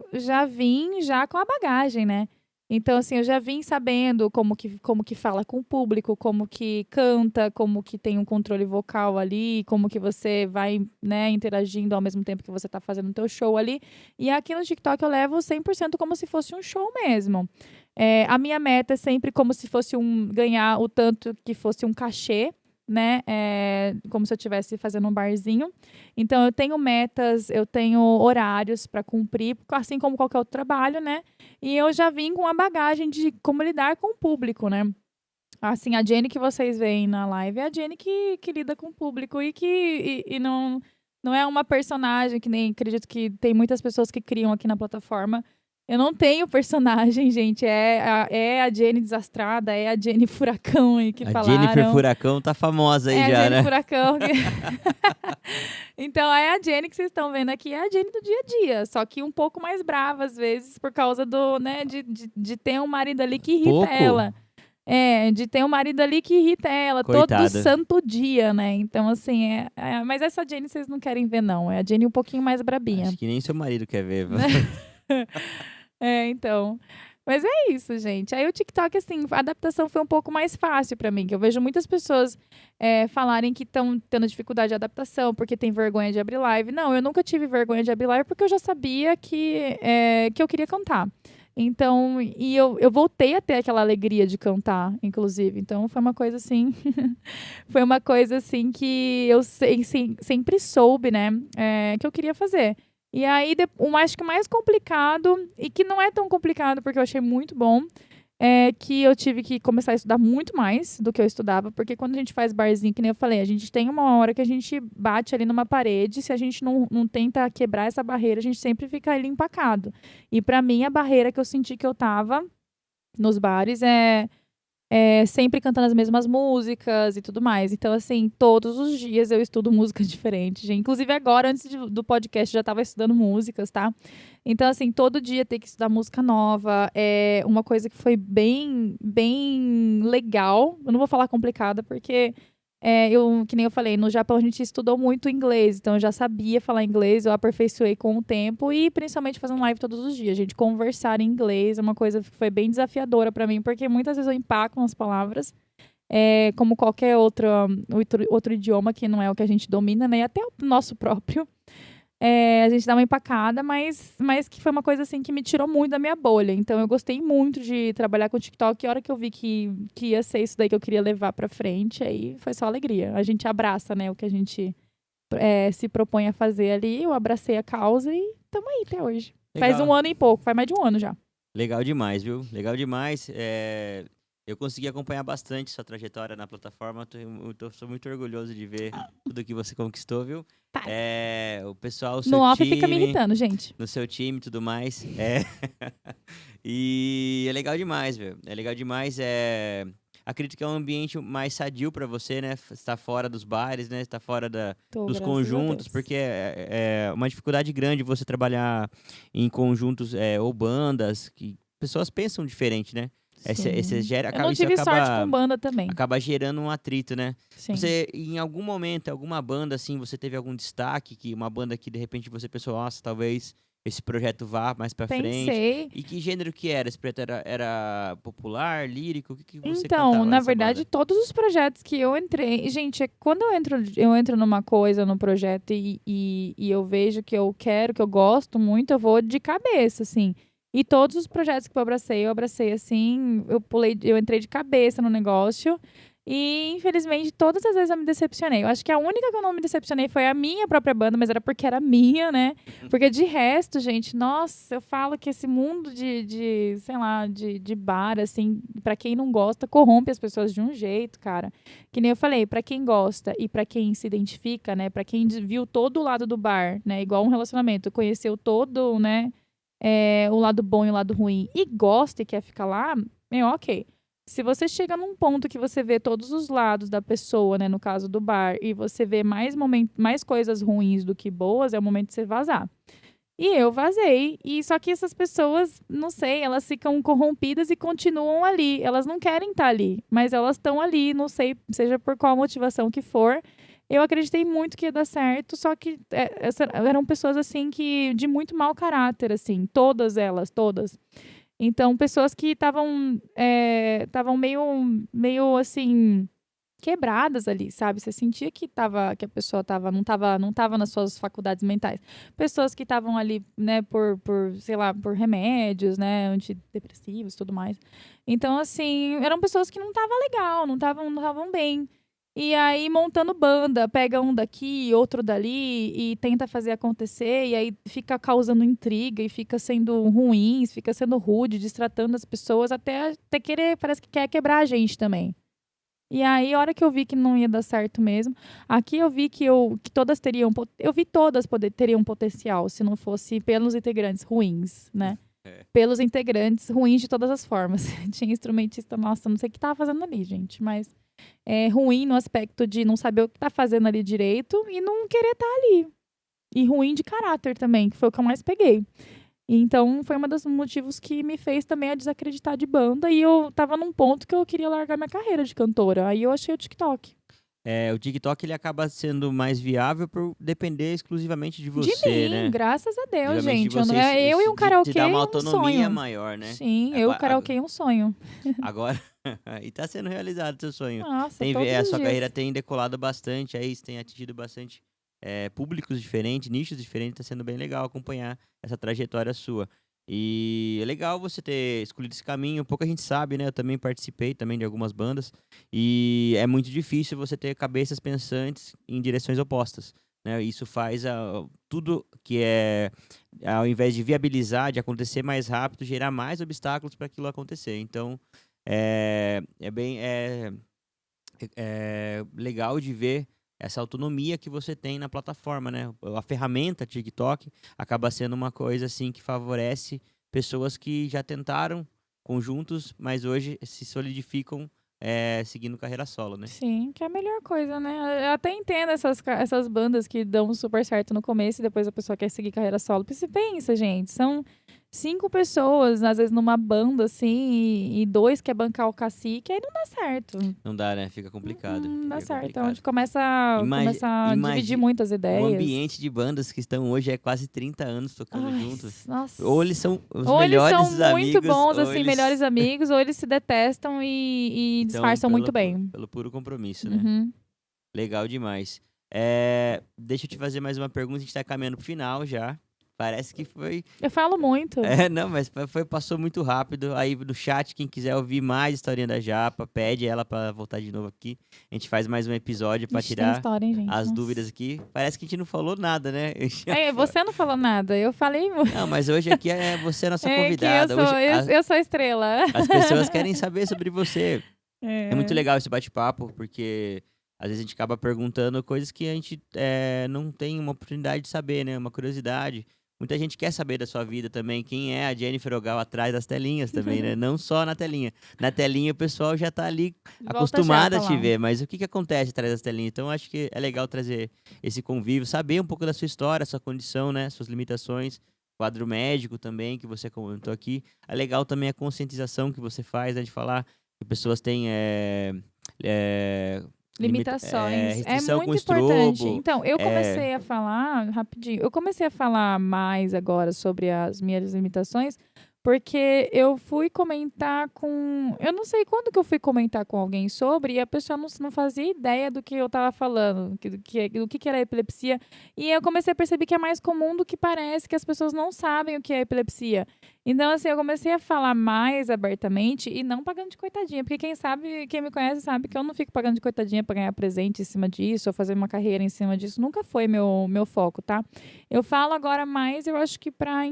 vim com a bagagem, né? Então, assim, eu já vim sabendo como que fala com o público, como que canta, como que tem um controle vocal ali, como que você vai, né, interagindo ao mesmo tempo que você tá fazendo o teu show ali. E aqui no TikTok eu levo 100% como se fosse um show mesmo. A minha meta é sempre como se fosse ganhar o tanto que fosse um cachê, né? Como se eu estivesse fazendo um barzinho. Então, eu tenho metas, eu tenho horários para cumprir, assim como qualquer outro trabalho, né? E eu já vim com a bagagem de como lidar com o público, né? Assim, a Jenny que vocês veem na live é a Jenny que lida com o público e não é uma personagem que nem acredito que tem muitas pessoas que criam aqui na plataforma. Eu não tenho personagem, gente. É a Jenny desastrada, é a Jenny Furacão aí que falaram. A Jennifer Furacão tá famosa aí já, a Jenny né? Furacão. Então, é a Jenny que vocês estão vendo aqui, é a Jenny do dia a dia. Só que um pouco mais brava, às vezes, por causa do, né, de ter um marido ali que irrita ela. De ter um marido ali que irrita ela Coitada. todo santo dia, né? Então, assim, mas essa Jenny vocês não querem ver, não. É a Jenny um pouquinho mais brabinha. Acho que nem seu marido quer ver. Então. Mas é isso, gente. Aí o TikTok, assim, a adaptação foi um pouco mais fácil pra mim, que eu vejo muitas pessoas falarem que estão tendo dificuldade de adaptação porque tem vergonha de abrir live. Não, eu nunca tive vergonha de abrir live porque eu já sabia que eu queria cantar. Então, e eu voltei a ter aquela alegria de cantar, inclusive. Então, foi uma coisa assim. Foi uma coisa assim que eu sempre soube, né? Que eu queria fazer. E aí, acho que o mais complicado, e que não é tão complicado porque eu achei muito bom, é que eu tive que começar a estudar muito mais do que eu estudava, porque quando a gente faz barzinho, que nem eu falei, a gente tem uma hora que a gente bate ali numa parede, se a gente não tenta quebrar essa barreira, a gente sempre fica ali empacado. E pra mim, a barreira que eu senti que eu tava nos bares sempre cantando as mesmas músicas e tudo mais. Então, assim, todos os dias eu estudo música diferente, gente. Inclusive agora, antes do podcast, já estava estudando músicas, tá? Então, assim, todo dia ter que estudar música nova é uma coisa que foi bem, bem legal. Eu não vou falar complicada, porque que nem eu falei, no Japão a gente estudou muito inglês, então eu já sabia falar inglês, eu aperfeiçoei com o tempo e principalmente fazendo live todos os dias. Gente, conversar em inglês é uma coisa que foi bem desafiadora pra mim, porque muitas vezes eu empaco nas palavras, como qualquer outro idioma que não é o que a gente domina, né? E até o nosso próprio. A gente dá uma empacada, mas que foi uma coisa assim que me tirou muito da minha bolha. Então eu gostei muito de trabalhar com o TikTok. E a hora que eu vi que ia ser isso daí que eu queria levar pra frente, aí foi só alegria. A gente abraça, né, o que a gente se propõe a fazer ali. Eu abracei a causa e estamos aí até hoje. Legal. Faz 1 ano e pouco, faz mais de 1 ano já. Legal demais, viu? Legal demais. Eu consegui acompanhar bastante sua trajetória na plataforma. Sou muito orgulhoso de ver tudo que você conquistou, viu? Tá. O pessoal, o seu No off time, fica me irritando, gente. no seu time e tudo mais. E é legal demais, velho. É legal demais. Acredito que é um ambiente mais sadio pra você, né? Estar fora dos bares, né? Estar fora dos conjuntos, porque é uma dificuldade grande você trabalhar em conjuntos ou bandas que pessoas pensam diferente, né? Eu não tive sorte com banda também. Acaba gerando um atrito, né? Sim. Você, em algum momento, alguma banda, assim, você teve algum destaque? Uma banda que, de repente, você pensou, nossa, talvez esse projeto vá mais pra frente. Pensei. E que gênero que era? Esse projeto era popular, lírico? O que você Então, cantava na nessa verdade, banda? todos os projetos que eu entrei... Gente, quando eu entro numa coisa, num projeto, e eu vejo que eu quero, que eu gosto muito, eu vou de cabeça, assim. E todos os projetos que eu abracei assim, eu entrei de cabeça no negócio. E, infelizmente, todas as vezes eu me decepcionei. Eu acho que a única que eu não me decepcionei foi a minha própria banda, mas era porque era minha, né? Porque de resto, gente, nossa, eu falo que esse mundo sei lá, de bar, assim, pra quem não gosta, corrompe as pessoas de um jeito, cara. Que nem eu falei, pra quem gosta e pra quem se identifica, né? Pra quem viu todo o lado do bar, né? Igual um relacionamento, conheceu todo, né? O lado bom e o lado ruim, e gosta e quer ficar lá, ok. Se você chega num ponto que você vê todos os lados da pessoa, né, no caso do bar, e você vê mais coisas ruins do que boas, é o momento de você vazar. E eu vazei. E só que essas pessoas, não sei, elas ficam corrompidas e continuam ali. Elas não querem estar ali, mas elas estão ali, não sei, seja por qual motivação que for. Eu acreditei muito que ia dar certo, só que eram pessoas, assim, de muito mau caráter, assim, todas elas, todas. Então, pessoas que estavam meio, assim, quebradas ali, sabe? Você sentia que a pessoa não tava nas suas faculdades mentais. Pessoas que estavam ali, né, sei lá, por remédios, né, antidepressivos e tudo mais. Então, assim, eram pessoas que não estavam legal, não estavam bem. E aí, montando banda, pega um daqui, outro dali e tenta fazer acontecer, e aí fica causando intriga e fica sendo ruim, fica sendo rude, destratando as pessoas, até parece que quer quebrar a gente também. E aí, a hora que eu vi que não ia dar certo mesmo, aqui eu vi que todas teriam potencial, se não fosse pelos integrantes ruins, né? Pelos integrantes ruins de todas as formas. Tinha instrumentista, nossa, não sei o que tava fazendo ali, gente, mas ruim no aspecto de não saber o que tá fazendo ali direito e não querer estar ali. E ruim de caráter também, que foi o que eu mais peguei. E então foi um dos motivos que me fez também a desacreditar de banda. E eu tava num ponto que eu queria largar minha carreira de cantora. Aí eu achei o TikTok. O TikTok ele acaba sendo mais viável por depender exclusivamente de De você, mim, né? graças a Deus, Exclusivamente de gente. você, É eu e um te dá karaokê, uma um autonomia sonho. maior, né? Sim, eu e o karaokê, um sonho. Agora, e tá sendo realizado o seu sonho. Nossa, todos A os sua carreira dias. tem decolado bastante, aí você tem atingido bastante públicos diferentes, nichos diferentes, tá sendo bem legal acompanhar essa trajetória sua. E é legal você ter escolhido esse caminho, pouca gente sabe, né? Eu também participei também de algumas bandas, e é muito difícil você ter cabeças pensantes em direções opostas, né? Isso faz tudo que ao invés de viabilizar, de acontecer mais rápido, gerar mais obstáculos para aquilo acontecer. Então, é legal de ver essa autonomia que você tem na plataforma, né? A ferramenta TikTok acaba sendo uma coisa assim que favorece pessoas que já tentaram conjuntos, mas hoje se solidificam seguindo carreira solo, né? Sim, que é a melhor coisa, né? Eu até entendo essas bandas que dão super certo no começo e depois a pessoa quer seguir carreira solo. Porque você pensa, gente, são 5 pessoas, às vezes numa banda, assim, e 2 quer bancar o cacique, aí não dá certo. Não dá, né? Fica complicado. Não dá Fica certo. É onde complicado. começa a dividir muitas O ideias. ambiente de bandas que estão hoje é quase 30 anos tocando Ai, juntos. Ou eles nossa. são os Ou eles são melhores muito amigos, bons, ou assim, eles melhores amigos, ou eles se detestam e estão disfarçam muito bem. pelo puro compromisso, né? Uhum. Legal demais. Deixa eu te fazer mais uma pergunta, a gente tá caminhando pro final já. Parece que foi. Eu falo muito. Não, mas passou muito rápido. Aí no chat, quem quiser ouvir mais historinha da Japa, pede ela pra voltar de novo aqui. A gente faz mais um episódio pra Ixi, tem tirar história, hein, gente? as Nossa. dúvidas aqui. Parece que a gente não falou nada, né? Você não falou nada, eu falei muito. Não, mas hoje aqui você é a nossa É que eu convidada. sou, Hoje eu sou a estrela. as pessoas querem saber sobre você. É muito É. legal esse bate-papo, porque às vezes a gente acaba perguntando coisas que a gente não tem uma oportunidade de saber, né? Uma curiosidade. Muita gente quer saber da sua vida também, quem é a Jennifer Ogal atrás das telinhas também, né? Não só na telinha. Na telinha o pessoal já tá ali Volta acostumado já a pra te lá. ver, mas o que acontece atrás das telinhas? Então acho que é legal trazer esse convívio, saber um pouco da sua história, sua condição, né? Suas limitações, quadro médico também, que você comentou aqui. É legal também a conscientização que você faz, né? De falar que pessoas têm Limitações. É restrição com muito importante. estrobo. Então, eu comecei a falar, rapidinho, eu comecei a falar mais agora sobre as minhas limitações, porque eu fui comentar com. Eu não sei quando que eu fui comentar com alguém sobre, e a pessoa não fazia ideia do que eu estava falando, do que era epilepsia. E eu comecei a perceber que é mais comum do que parece, que as pessoas não sabem o que é epilepsia. Então, assim, eu comecei a falar mais abertamente e não pagando de coitadinha, porque quem me conhece sabe que eu não fico pagando de coitadinha para ganhar presente em cima disso ou fazer uma carreira em cima disso. Nunca foi meu foco, tá? Eu falo agora mais, eu acho que para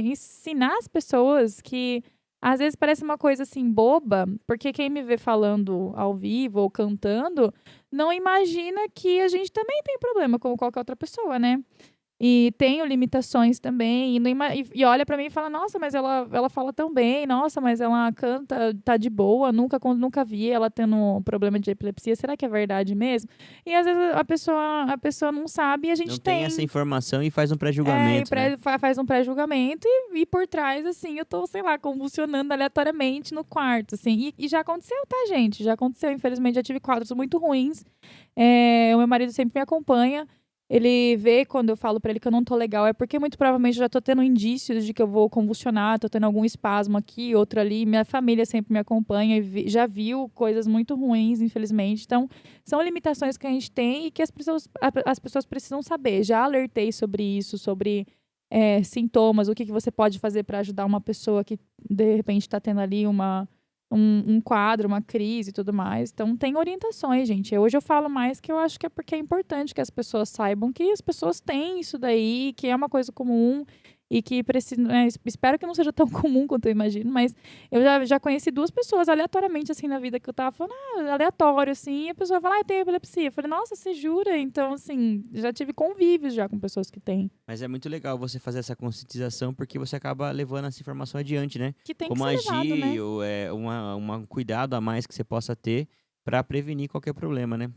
ensinar as pessoas que às vezes parece uma coisa assim boba, porque quem me vê falando ao vivo ou cantando não imagina que a gente também tem problema como qualquer outra pessoa, né? E tenho limitações também. E olha pra mim e fala, nossa, mas ela fala tão bem, nossa, mas ela canta, tá de boa, nunca vi ela tendo problema de epilepsia. Será que é verdade mesmo? E às vezes a pessoa não sabe e a Não gente tem essa tem. informação e faz um E pré-julgamento, né? faz um pré-julgamento e por trás, assim, eu tô, sei lá, convulsionando aleatoriamente no quarto, assim. E já aconteceu, tá, gente? Já aconteceu, infelizmente, já tive quadros muito ruins. O meu marido sempre me acompanha. Ele vê quando eu falo pra ele que eu não tô legal, é porque muito provavelmente eu já tô tendo indícios de que eu vou convulsionar, tô tendo algum espasmo aqui, outro ali. Minha família sempre me acompanha e já viu coisas muito ruins, infelizmente. Então, são limitações que a gente tem e que as pessoas precisam saber. Já alertei sobre isso, sobre sintomas, o que você pode fazer para ajudar uma pessoa que de repente está tendo ali um quadro, uma crise e tudo mais. Então, tem orientações, gente. Hoje eu falo mais que eu acho que é porque é importante que as pessoas saibam que as pessoas têm isso daí, que é uma coisa comum e que precisa. Espero que não seja tão comum quanto eu imagino, mas eu já conheci 2 pessoas aleatoriamente, assim, na vida que eu tava falando, aleatório, assim, e a pessoa fala, tem epilepsia. Eu falei, nossa, você jura? Então, assim, já tive convívios já com pessoas que têm. Mas é muito legal você fazer essa conscientização porque você acaba levando essa informação adiante, né? Que tem que Como ser levado, né? agir, ou um cuidado a mais que você possa ter para prevenir qualquer problema, né?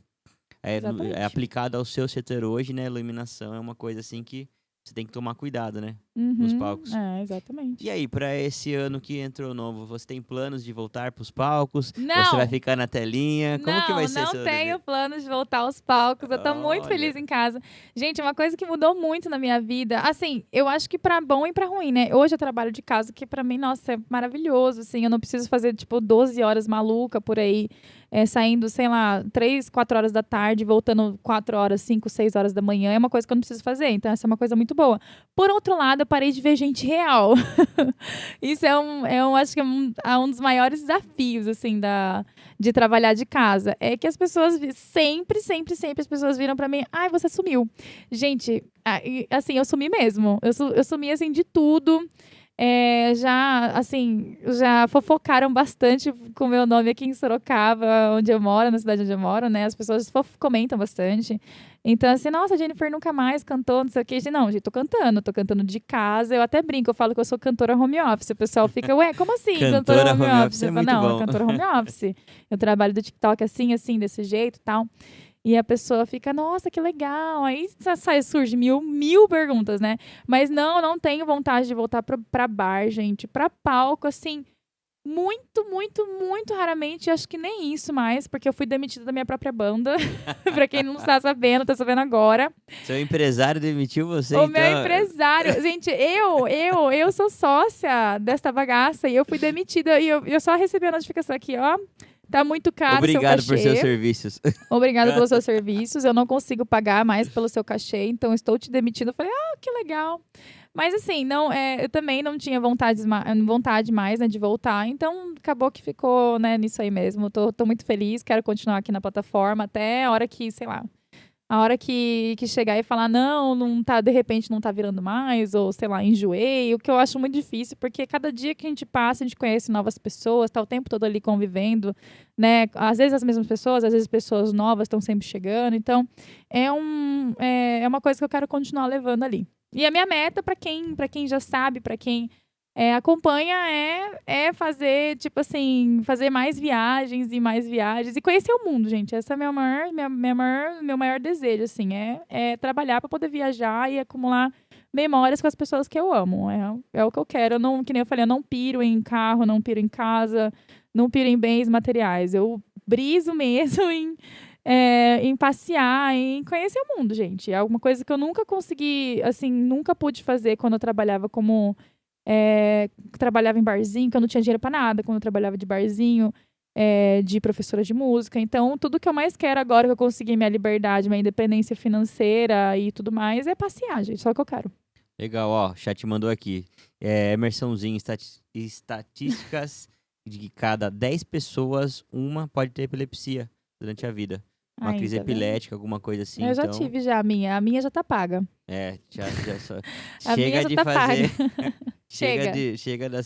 Exatamente. Aplicado ao seu setor hoje, né? A iluminação é uma coisa assim que você tem que tomar cuidado, né? Nos palcos. Exatamente. E aí, pra esse ano que entrou novo, você tem planos de voltar pros palcos? Não! Você vai ficar na telinha? Como que vai ser esse ano? Não tenho planos de voltar aos palcos. Eu tô muito feliz em casa. Gente, uma coisa que mudou muito na minha vida, assim, eu acho que pra bom e pra ruim, né? Hoje eu trabalho de casa, que pra mim, nossa, é maravilhoso, assim. Eu não preciso fazer, tipo, 12 horas maluca por aí, saindo, sei lá, 3, 4 horas da tarde, voltando 4 horas, 5, 6 horas da manhã. É uma coisa que eu não preciso fazer. Então, essa é uma coisa muito boa. Por outro lado, eu parei de ver gente real. Isso acho que é um dos maiores desafios, assim, de trabalhar de casa. É que as pessoas sempre as pessoas viram pra mim, ai, você sumiu. Gente, assim, eu sumi mesmo. Eu sumi, assim, de tudo. Já fofocaram bastante com o meu nome aqui em Sorocaba, onde eu moro, na cidade onde eu moro, né? As pessoas comentam bastante. Então, assim, nossa, a Jennifer nunca mais cantou, não sei o quê. Não, gente, tô cantando de casa. Eu até brinco, eu falo que eu sou cantora home office. O pessoal fica, ué, como assim? Cantora home office é muito bom. Não, cantora home office. Eu trabalho do TikTok assim, desse jeito e tal. E a pessoa fica, nossa, que legal. Aí surge mil perguntas, né? Mas não tenho vontade de voltar pra bar, gente. Pra palco, assim, muito raramente. Acho que nem isso mais, porque eu fui demitida da minha própria banda. Pra quem não tá sabendo agora. Seu empresário demitiu você, O meu empresário. Gente, eu sou sócia desta bagaça e eu fui demitida. E eu só recebi a notificação aqui, ó. Tá muito caro. Obrigado seu por cachê. seus serviços. Obrigado pelos seus serviços. Eu não consigo pagar mais pelo seu cachê, então estou te demitindo. Eu falei, que legal. Mas assim, eu também não tinha vontade mais, né, de voltar. Então, acabou que ficou, né, nisso aí mesmo. Tô muito feliz, quero continuar aqui na plataforma até a hora que, sei lá, a hora que chegar e falar, não tá, de repente não tá virando mais, ou sei lá, enjoei, o que eu acho muito difícil, porque cada dia que a gente passa, a gente conhece novas pessoas, tá o tempo todo ali convivendo, né? Às vezes as mesmas pessoas, às vezes pessoas novas estão sempre chegando, então é uma coisa que eu quero continuar levando ali. E a minha meta, pra quem já sabe, pra quem acompanha, é fazer, tipo assim, fazer mais viagens e conhecer o mundo, gente. Esse é meu maior desejo, assim, é trabalhar para poder viajar e acumular memórias com as pessoas que eu amo. É o que eu quero. Que nem eu falei, eu não piro em carro, não piro em casa, não piro em bens materiais. Eu briso mesmo em passear, em conhecer o mundo, gente. É alguma coisa que eu nunca consegui, assim, nunca pude fazer quando eu trabalhava trabalhava em barzinho, que eu não tinha dinheiro pra nada, quando eu trabalhava de barzinho, de professora de música. Então, tudo que eu mais quero agora que eu consegui minha liberdade, minha independência financeira e tudo mais, é passear, gente. Só o que eu quero. Legal, ó, o chat mandou aqui. Emersãozinho, estatísticas de que cada 10 pessoas, uma pode ter epilepsia durante a vida. Uma crise epilética, alguma coisa assim. Eu já tive já a minha já tá paga. Já só. A chega minha já de tá fazer. paga. Chega da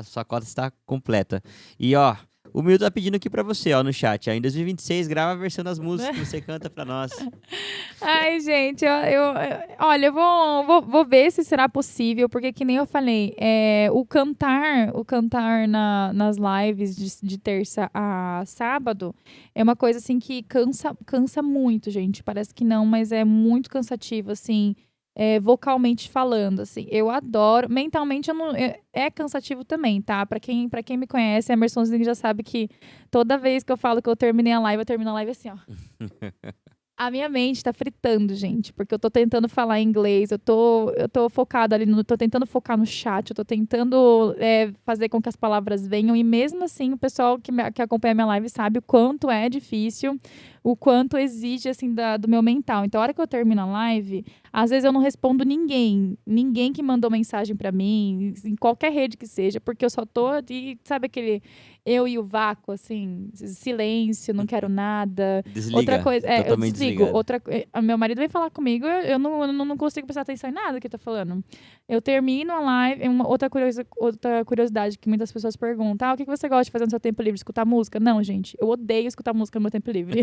sua cota está completa. E ó, o Milton tá pedindo aqui pra você, ó, no chat. Ó, em 2026, grava a versão das músicas que você canta pra nós. Ai, gente, olha, eu vou ver se será possível, porque que nem eu falei, o cantar nas lives de terça a sábado é uma coisa assim que cansa muito, gente. Parece que não, mas é muito cansativo, assim. Vocalmente falando, assim, eu adoro, mentalmente é cansativo também, tá? Pra quem me conhece, a Emersãozinho já sabe que toda vez que eu falo que eu terminei a live, eu termino a live assim, ó. A minha mente tá fritando, gente, porque eu tô tentando falar inglês, eu tô focada ali, tô tentando focar no chat, eu tô tentando fazer com que as palavras venham, e mesmo assim, o pessoal que acompanha a minha live sabe o quanto é difícil, o quanto exige, assim, do meu mental. Então, a hora que eu termino a live, às vezes eu não respondo ninguém que mandou mensagem pra mim, em qualquer rede que seja, porque eu só tô ali, sabe aquele eu e o vácuo, assim, silêncio, não quero nada. Desliga, outra coisa, eu desligo. Desligado. Meu marido vem falar comigo, eu não consigo prestar atenção em nada que ele tá falando. Eu termino a live, outra curiosidade que muitas pessoas perguntam, o que você gosta de fazer no seu tempo livre? Escutar música? Não, gente, eu odeio escutar música no meu tempo livre.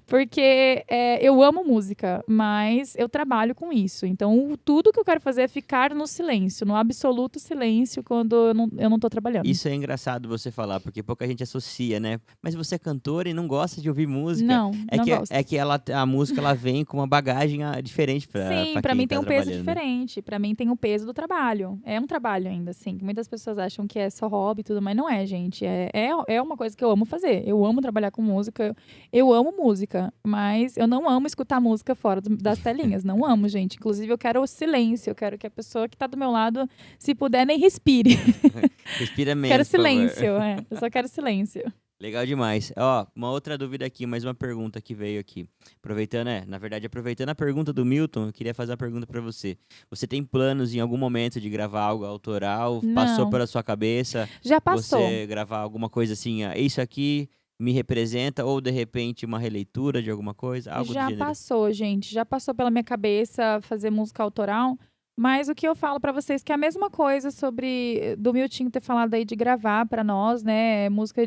Porque eu amo música, mas eu trabalho com isso. Então, tudo que eu quero fazer é ficar no silêncio, no absoluto silêncio, quando eu não tô trabalhando. Isso é engraçado você falar, porque porque pouca gente associa, né? Mas você é cantora e não gosta de ouvir música. Não, não gosto. É que a música ela vem com uma bagagem diferente Sim, pra pra quem mim tá tem um peso trabalhando, né? diferente. Pra mim tem o peso do trabalho. É um trabalho ainda, assim. Muitas pessoas acham que é só hobby e tudo, mas não é, gente. É uma coisa que eu amo fazer. Eu amo trabalhar com música. Eu amo música, mas eu não amo escutar música fora das telinhas. Não amo, gente. Inclusive, eu quero o silêncio. Eu quero que a pessoa que tá do meu lado, se puder, nem respire. Respira menos, Quero por favor. silêncio, eu só quero silêncio. Legal demais. Ó, uma outra dúvida aqui, mais uma pergunta que veio aqui. Aproveitando, na verdade, aproveitando a pergunta do Milton, eu queria fazer uma pergunta pra você. Você tem planos em algum momento de gravar algo autoral? Passou Não. pela sua cabeça? Já passou. Você gravar alguma coisa assim, isso aqui me representa, ou de repente uma releitura de alguma coisa, algo do Já gênero? passou, gente. Já passou pela minha cabeça fazer música autoral. Mas o que eu falo pra vocês que é a mesma coisa sobre do Miltinho ter falado aí de gravar pra nós, né, música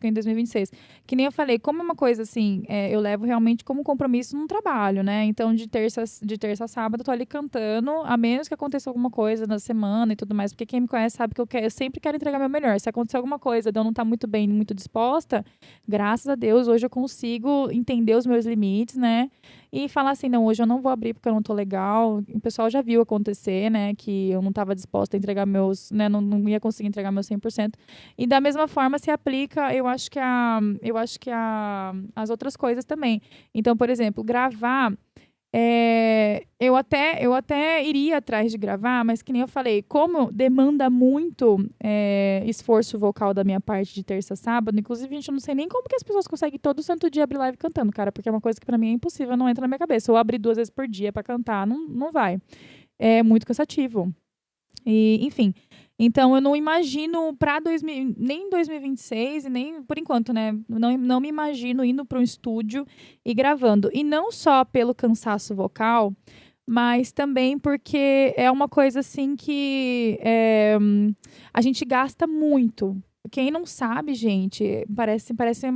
em 2026. Que nem eu falei, como é uma coisa assim, eu levo realmente como compromisso num trabalho, né? Então de terça a sábado eu tô ali cantando, a menos que aconteça alguma coisa na semana e tudo mais, porque quem me conhece sabe que eu sempre quero entregar meu melhor. Se acontecer alguma coisa, de eu não estar muito bem, muito disposta, graças a Deus hoje eu consigo entender os meus limites, né? E falar assim, não, hoje eu não vou abrir porque eu não tô legal. O pessoal já viu acontecer, né, que eu não estava disposta a entregar meus, né, não ia conseguir entregar meus 100%. E da mesma forma se aplica, eu acho que as outras coisas também. Então, por exemplo, gravar, eu até iria atrás de gravar, mas que nem eu falei, como demanda muito esforço vocal da minha parte de terça a sábado, inclusive, gente, eu não sei nem como que as pessoas conseguem todo santo dia abrir live cantando, cara, porque é uma coisa que pra mim é impossível, não entra na minha cabeça. Eu abrir 2 vezes por dia pra cantar, não vai. É muito cansativo. E, enfim, então eu não imagino nem 2026 e nem por enquanto, né? Não me imagino indo para um estúdio e gravando. E não só pelo cansaço vocal, mas também porque é uma coisa assim que a gente gasta muito. Quem não sabe, gente,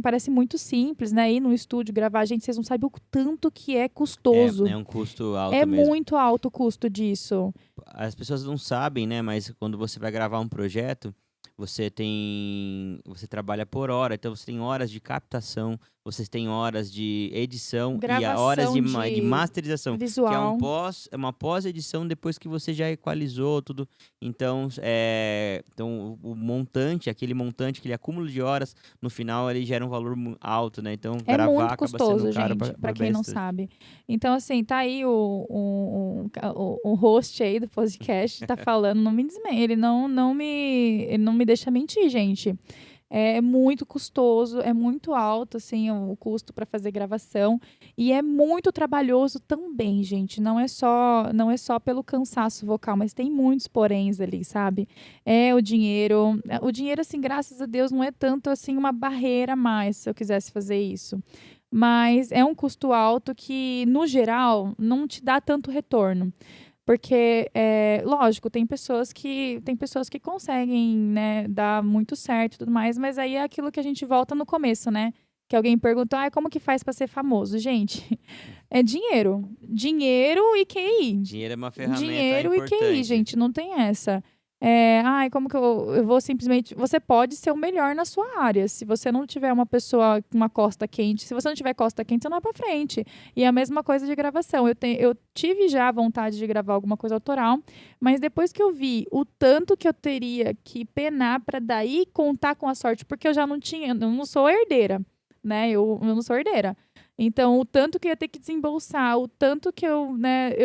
parece muito simples, né? Ir no estúdio gravar, gente, vocês não sabem o tanto que é custoso. É um custo alto É mesmo. muito alto o custo disso. As pessoas não sabem, né? Mas quando você vai gravar um projeto, você trabalha por hora, então você tem horas de captação, você tem horas de edição e horas de masterização, que visual. é uma pós-edição depois que você já equalizou tudo. Então, então o montante, aquele acúmulo de horas, no final ele gera um valor alto, né? Então, É gravar muito acaba custoso, sendo caro gente, pra quem não bastante. sabe. Então, assim, tá aí o host aí do podcast, tá falando, não me desmente, ele não me deixa mentir, gente. É muito custoso, é muito alto, assim, o custo para fazer gravação. E é muito trabalhoso também, gente. Não é só pelo cansaço vocal, mas tem muitos poréns ali, sabe? É o dinheiro. O dinheiro, assim, graças a Deus, não é tanto, assim, uma barreira a mais, se eu quisesse fazer isso. Mas é um custo alto que, no geral, não te dá tanto retorno. Porque, lógico, tem pessoas que conseguem, né, dar muito certo e tudo mais, mas aí é aquilo que a gente volta no começo, né? Que alguém perguntou, como que faz para ser famoso? Gente, é dinheiro. Dinheiro e QI. Dinheiro é uma ferramenta Dinheiro importante. e QI, gente, não tem essa. Como que eu vou simplesmente... Você pode ser o melhor na sua área. Se você não tiver uma pessoa com uma costa quente, se você não tiver costa quente, você não vai pra frente. E a mesma coisa de gravação. Eu tive já vontade de gravar alguma coisa autoral, mas depois que eu vi o tanto que eu teria que penar pra daí contar com a sorte, porque eu não sou herdeira, né? Eu não sou herdeira. Então, o tanto que eu ia ter que desembolsar, o tanto que eu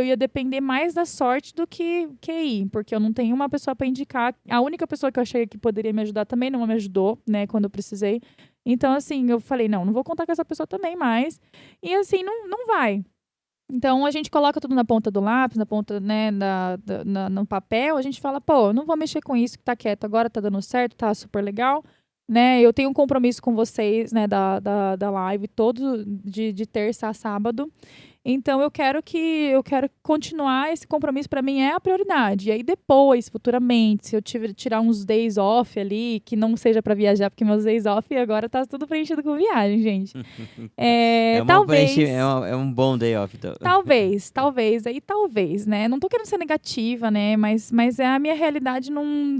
ia depender mais da sorte do que QI, porque eu não tenho uma pessoa para indicar. A única pessoa que eu achei que poderia me ajudar também não me ajudou, né, quando eu precisei. Então, assim, eu falei, não vou contar com essa pessoa também mais. E, assim, não vai. Então, a gente coloca tudo na ponta do lápis, na ponta, né, no papel, a gente fala, pô, eu não vou mexer com isso que tá quieto agora, tá dando certo, tá super legal. Né, eu tenho um compromisso com vocês, né, da live, todo de terça a sábado. Então eu quero continuar esse compromisso, para mim é a prioridade. E aí depois, futuramente, se eu tirar uns days off ali, que não seja para viajar, porque meus days off agora tá tudo preenchido com viagem, gente. Talvez. É um bom day off, então. Talvez, né? Não tô querendo ser negativa, né? Mas a minha realidade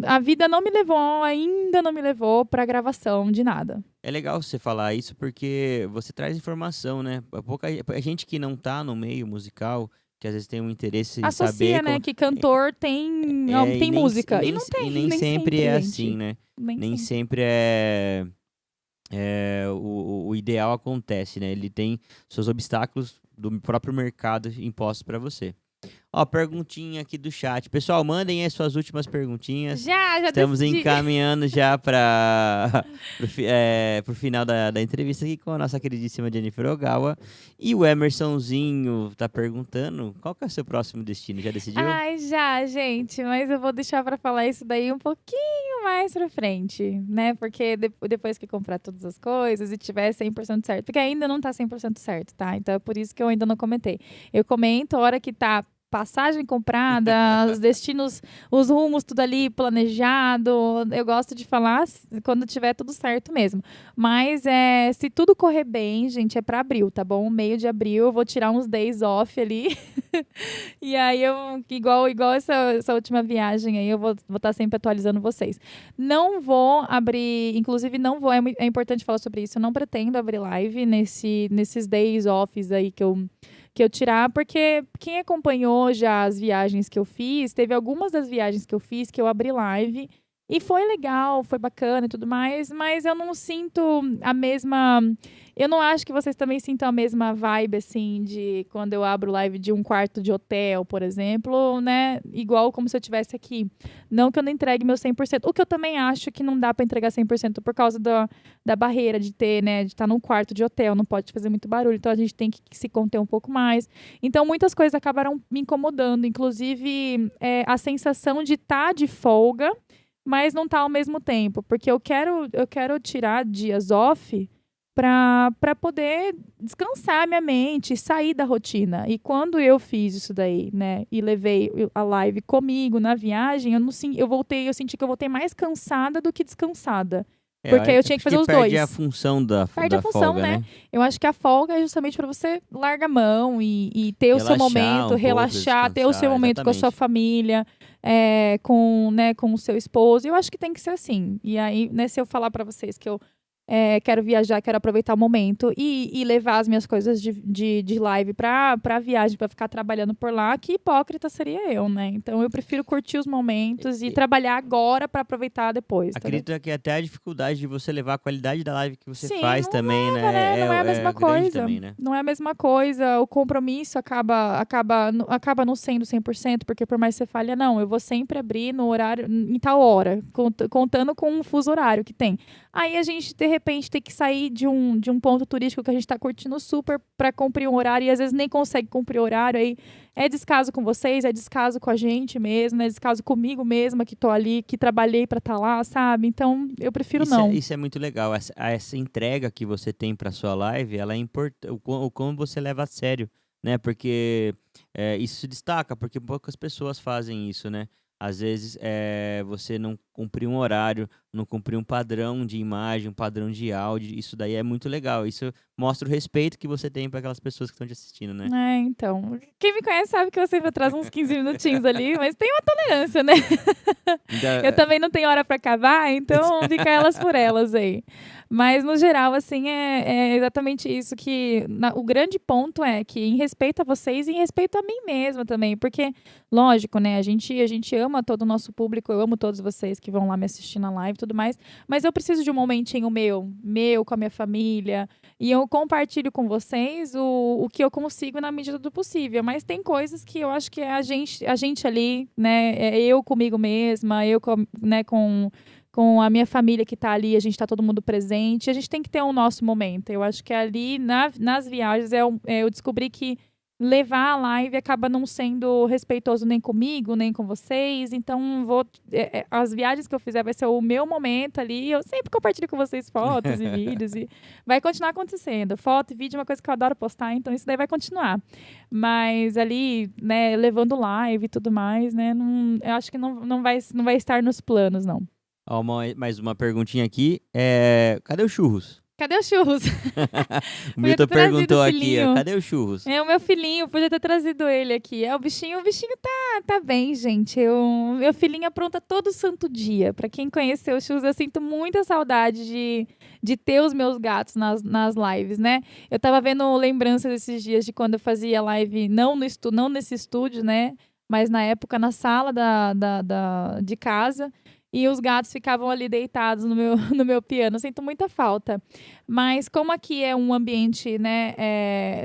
a vida não me levou, ainda não me levou pra gravação de nada. É legal você falar isso porque você traz informação, né? A gente que não tá no meio musical, que às vezes tem um interesse em saber... né? Que cantor tem música. E não tem, nem sempre é gente. assim, né? Nem sempre o ideal acontece, né? Ele tem seus obstáculos do próprio mercado impostos para você. Ó, perguntinha aqui do chat. Pessoal, mandem aí suas últimas perguntinhas. Já Estamos decidi. encaminhando já para o final da entrevista aqui com a nossa queridíssima Jennifer Ogawa. E o Emersonzinho tá perguntando, qual que é o seu próximo destino? Já decidiu? Ai, já, gente. Mas eu vou deixar para falar isso daí um pouquinho mais pra frente, né? Porque depois que comprar todas as coisas e tiver 100% certo. Porque ainda não tá 100% certo, tá? Então é por isso que eu ainda não comentei. Eu comento a hora que tá passagem comprada, os destinos, os rumos, tudo ali planejado. Eu gosto de falar quando tiver tudo certo mesmo. Mas se tudo correr bem, gente, é para abril, tá bom? Meio de abril, eu vou tirar uns days off ali. E aí igual essa última viagem aí, eu vou estar sempre atualizando vocês. Não vou abrir, inclusive não vou, é importante falar sobre isso, eu não pretendo abrir live nesses days offs aí que eu tirar, porque quem acompanhou já as viagens que eu fiz, teve algumas das viagens que eu fiz que eu abri live e foi legal, foi bacana e tudo mais, mas eu não sinto a mesma... Eu não acho que vocês também sintam a mesma vibe, assim, de quando eu abro live de um quarto de hotel, por exemplo, né? Igual como se eu estivesse aqui. Não que eu não entregue meu 100%. O que eu também acho que não dá para entregar 100% por causa da barreira de ter, né? De estar num quarto de hotel, não pode fazer muito barulho. Então, a gente tem que se conter um pouco mais. Então, muitas coisas acabaram me incomodando. Inclusive, a sensação de estar de folga, mas não estar ao mesmo tempo. Porque eu quero tirar dias off para poder descansar minha mente, sair da rotina. E quando eu fiz isso daí, né, e levei a live comigo na viagem, eu senti que eu voltei mais cansada do que descansada. Porque eu tinha que fazer os dois. Perde a função da função, folga, né? Eu acho que a folga é justamente para você largar a mão e ter o seu momento, relaxar, ter o seu momento com a sua família, com o seu esposo. Eu acho que tem que ser assim. E aí, né, se eu falar para vocês que eu quero viajar, quero aproveitar o momento e levar as minhas coisas de live pra viagem, pra ficar trabalhando por lá, que hipócrita seria eu, né? Então eu prefiro curtir os momentos e trabalhar agora pra aproveitar depois. Acredito que até a dificuldade de você levar a qualidade da live que você faz não também, leva, né? Não é a mesma coisa. Também, né? Não é a mesma coisa. O compromisso acaba não sendo 100%, porque por mais que você fale, não, eu vou sempre abrir no horário, em tal hora, contando com um fuso horário que tem. Aí a gente, de repente, tem que sair de um ponto turístico que a gente tá curtindo super para cumprir um horário e às vezes nem consegue cumprir o horário. Aí é descaso com vocês, é descaso com a gente mesmo, é descaso comigo mesma que tô ali, que trabalhei para estar lá, sabe? Então, eu prefiro não. Isso é muito legal. Essa entrega que você tem para sua live, ela é importante. O como você leva a sério, né? Porque isso se destaca, porque poucas pessoas fazem isso, né? Às vezes, você não cumprir um horário, não cumprir um padrão de imagem, um padrão de áudio, isso daí é muito legal. Isso mostra o respeito que você tem para aquelas pessoas que estão te assistindo, né? Então. Quem me conhece sabe que eu sempre trago uns 15 minutinhos ali, mas tem uma tolerância, né? Eu também não tenho hora para acabar, então fica elas por elas aí. Mas, no geral, assim, é exatamente isso que... o grande ponto é que, em respeito a vocês e em respeito a mim mesma também, porque, lógico, né, a gente ama todo o nosso público, eu amo todos vocês que vão lá me assistir na live e tudo mais, mas eu preciso de um momentinho meu com a minha família, e eu compartilho com vocês o que eu consigo na medida do possível, mas tem coisas que eu acho que é a gente ali, né, eu comigo mesma, eu com a minha família que está ali, a gente está todo mundo presente, a gente tem que ter o nosso momento. Eu acho que ali, nas viagens, eu descobri que levar a live acaba não sendo respeitoso nem comigo, nem com vocês. Então, as viagens que eu fizer vai ser o meu momento ali. Eu sempre compartilho com vocês fotos e vídeos. E vai continuar acontecendo. Foto e vídeo é uma coisa que eu adoro postar, então isso daí vai continuar. Mas ali, né, levando live e tudo mais, né, eu acho que não vai estar nos planos, não. Ó, mais uma perguntinha aqui. Cadê os churros? Cadê os churros? O Milton perguntou aqui, ó, cadê os churros? O meu filhinho, podia ter trazido ele aqui. O bichinho tá bem, gente. Meu filhinho apronta todo santo dia. Pra quem conheceu os churros, eu sinto muita saudade de ter os meus gatos nas lives, né? Eu tava vendo lembranças esses dias de quando eu fazia live, não nesse estúdio, né? Mas na época na sala de casa. E os gatos ficavam ali deitados no meu piano. Eu sinto muita falta. Mas como aqui é um ambiente, né,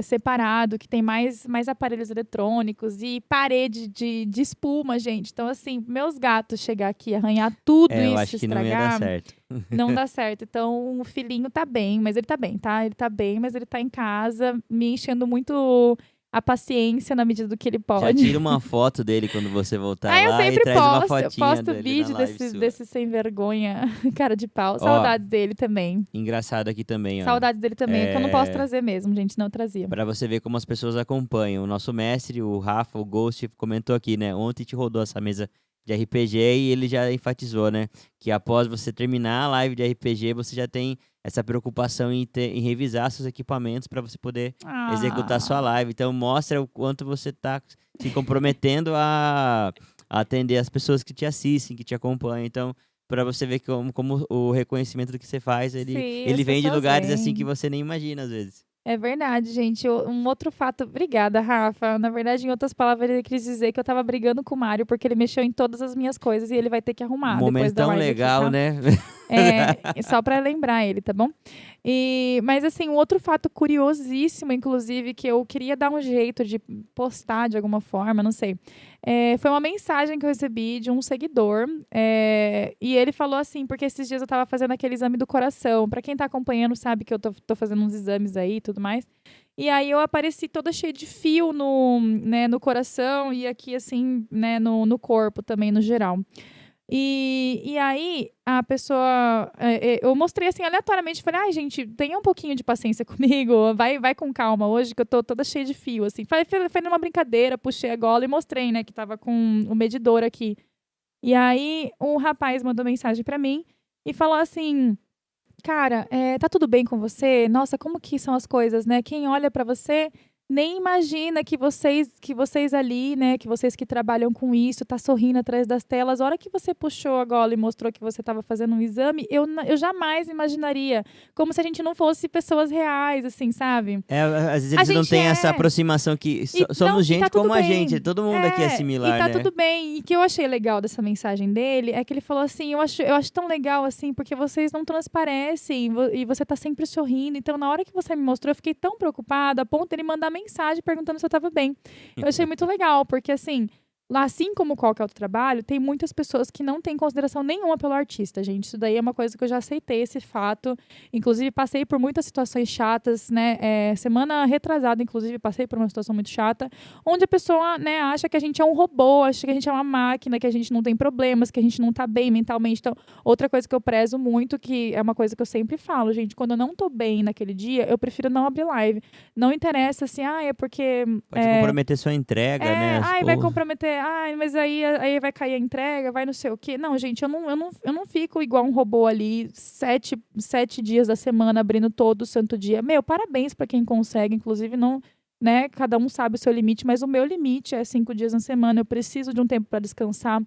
separado, que tem mais aparelhos eletrônicos e parede de espuma, gente. Então, assim, meus gatos chegar aqui, arranhar tudo isso, eu acho que estragar, não ia dar certo. Não dá certo. Então, o filhinho tá bem, mas ele tá bem, tá? Ele tá bem, mas ele tá em casa, me enchendo muito a paciência na medida do que ele pode. Já tira uma foto dele quando você voltar lá eu sempre e traz uma fotinha eu posto dele vídeo desse sem vergonha, cara de pau. Saudades dele também. Engraçado aqui também, ó. Saudades dele também, que eu não posso trazer mesmo, gente, não trazia. Pra você ver como as pessoas acompanham. O nosso mestre, o Rafa, o Ghost, comentou aqui, né? Ontem te rodou essa mesa de RPG e ele já enfatizou, né? Que após você terminar a live de RPG, você já tem essa preocupação em revisar seus equipamentos para você poder executar sua live. Então, mostra o quanto você está se comprometendo a atender as pessoas que te assistem, que te acompanham. Então, para você ver como o reconhecimento do que você faz, ele vem de lugares assim que você nem imagina, às vezes. É verdade, gente. Um outro fato... Obrigada, Rafa. Na verdade, em outras palavras, ele quis dizer que eu tava brigando com o Mário porque ele mexeu em todas as minhas coisas e ele vai ter que arrumar. Momento tão legal, aqui, tá? né? Só pra lembrar ele, tá bom? Mas, assim, um outro fato curiosíssimo, inclusive, que eu queria dar um jeito de postar de alguma forma, não sei. Foi uma mensagem que eu recebi de um seguidor. E ele falou assim, porque esses dias eu tava fazendo aquele exame do coração. Pra quem tá acompanhando sabe que eu tô fazendo uns exames aí e tudo mais. E aí eu apareci toda cheia de fio no coração e aqui, assim, né, no corpo também, no geral. E aí, a pessoa... eu mostrei, assim, aleatoriamente. Falei, ai, gente, tenha um pouquinho de paciência comigo. Vai com calma hoje, que eu tô toda cheia de fio, assim. Foi numa brincadeira, puxei a gola e mostrei, né, que tava com o medidor aqui. E aí, um rapaz mandou mensagem pra mim e falou assim... Cara, tá tudo bem com você? Nossa, como que são as coisas, né? Quem olha pra você nem imagina que vocês ali, né? Que vocês que trabalham com isso, tá sorrindo atrás das telas. A hora que você puxou a gola e mostrou que você estava fazendo um exame, eu jamais imaginaria. Como se a gente não fosse pessoas reais, assim, sabe? Às vezes eles não têm essa aproximação que somos gente tá como a gente. Todo mundo aqui é similar, e tá né? tudo bem. E o que eu achei legal dessa mensagem dele é que ele falou assim, eu acho tão legal, assim, porque vocês não transparecem e você tá sempre sorrindo. Então, na hora que você me mostrou, eu fiquei tão preocupada, a ponto de ele mandar mensagem perguntando se eu tava bem. Eu achei muito legal, porque assim, lá, assim como qualquer outro trabalho, tem muitas pessoas que não têm consideração nenhuma pelo artista, gente. Isso daí é uma coisa que eu já aceitei, esse fato. Inclusive, passei por muitas situações chatas, né? Semana retrasada, inclusive, passei por uma situação muito chata, onde a pessoa, né, acha que a gente é um robô, acha que a gente é uma máquina, que a gente não tem problemas, que a gente não tá bem mentalmente. Então, outra coisa que eu prezo muito, que é uma coisa que eu sempre falo, gente, quando eu não tô bem naquele dia, eu prefiro não abrir live. Não interessa, assim, é porque... Pode comprometer sua entrega, né? Vai comprometer... mas aí vai cair a entrega, vai não sei o quê. Não, gente, eu não fico igual um robô ali, 7 dias da semana, abrindo todo santo dia. Meu, parabéns pra quem consegue, inclusive não, né, cada um sabe o seu limite, mas o meu limite é 5 dias na semana, eu preciso de um tempo pra descansar.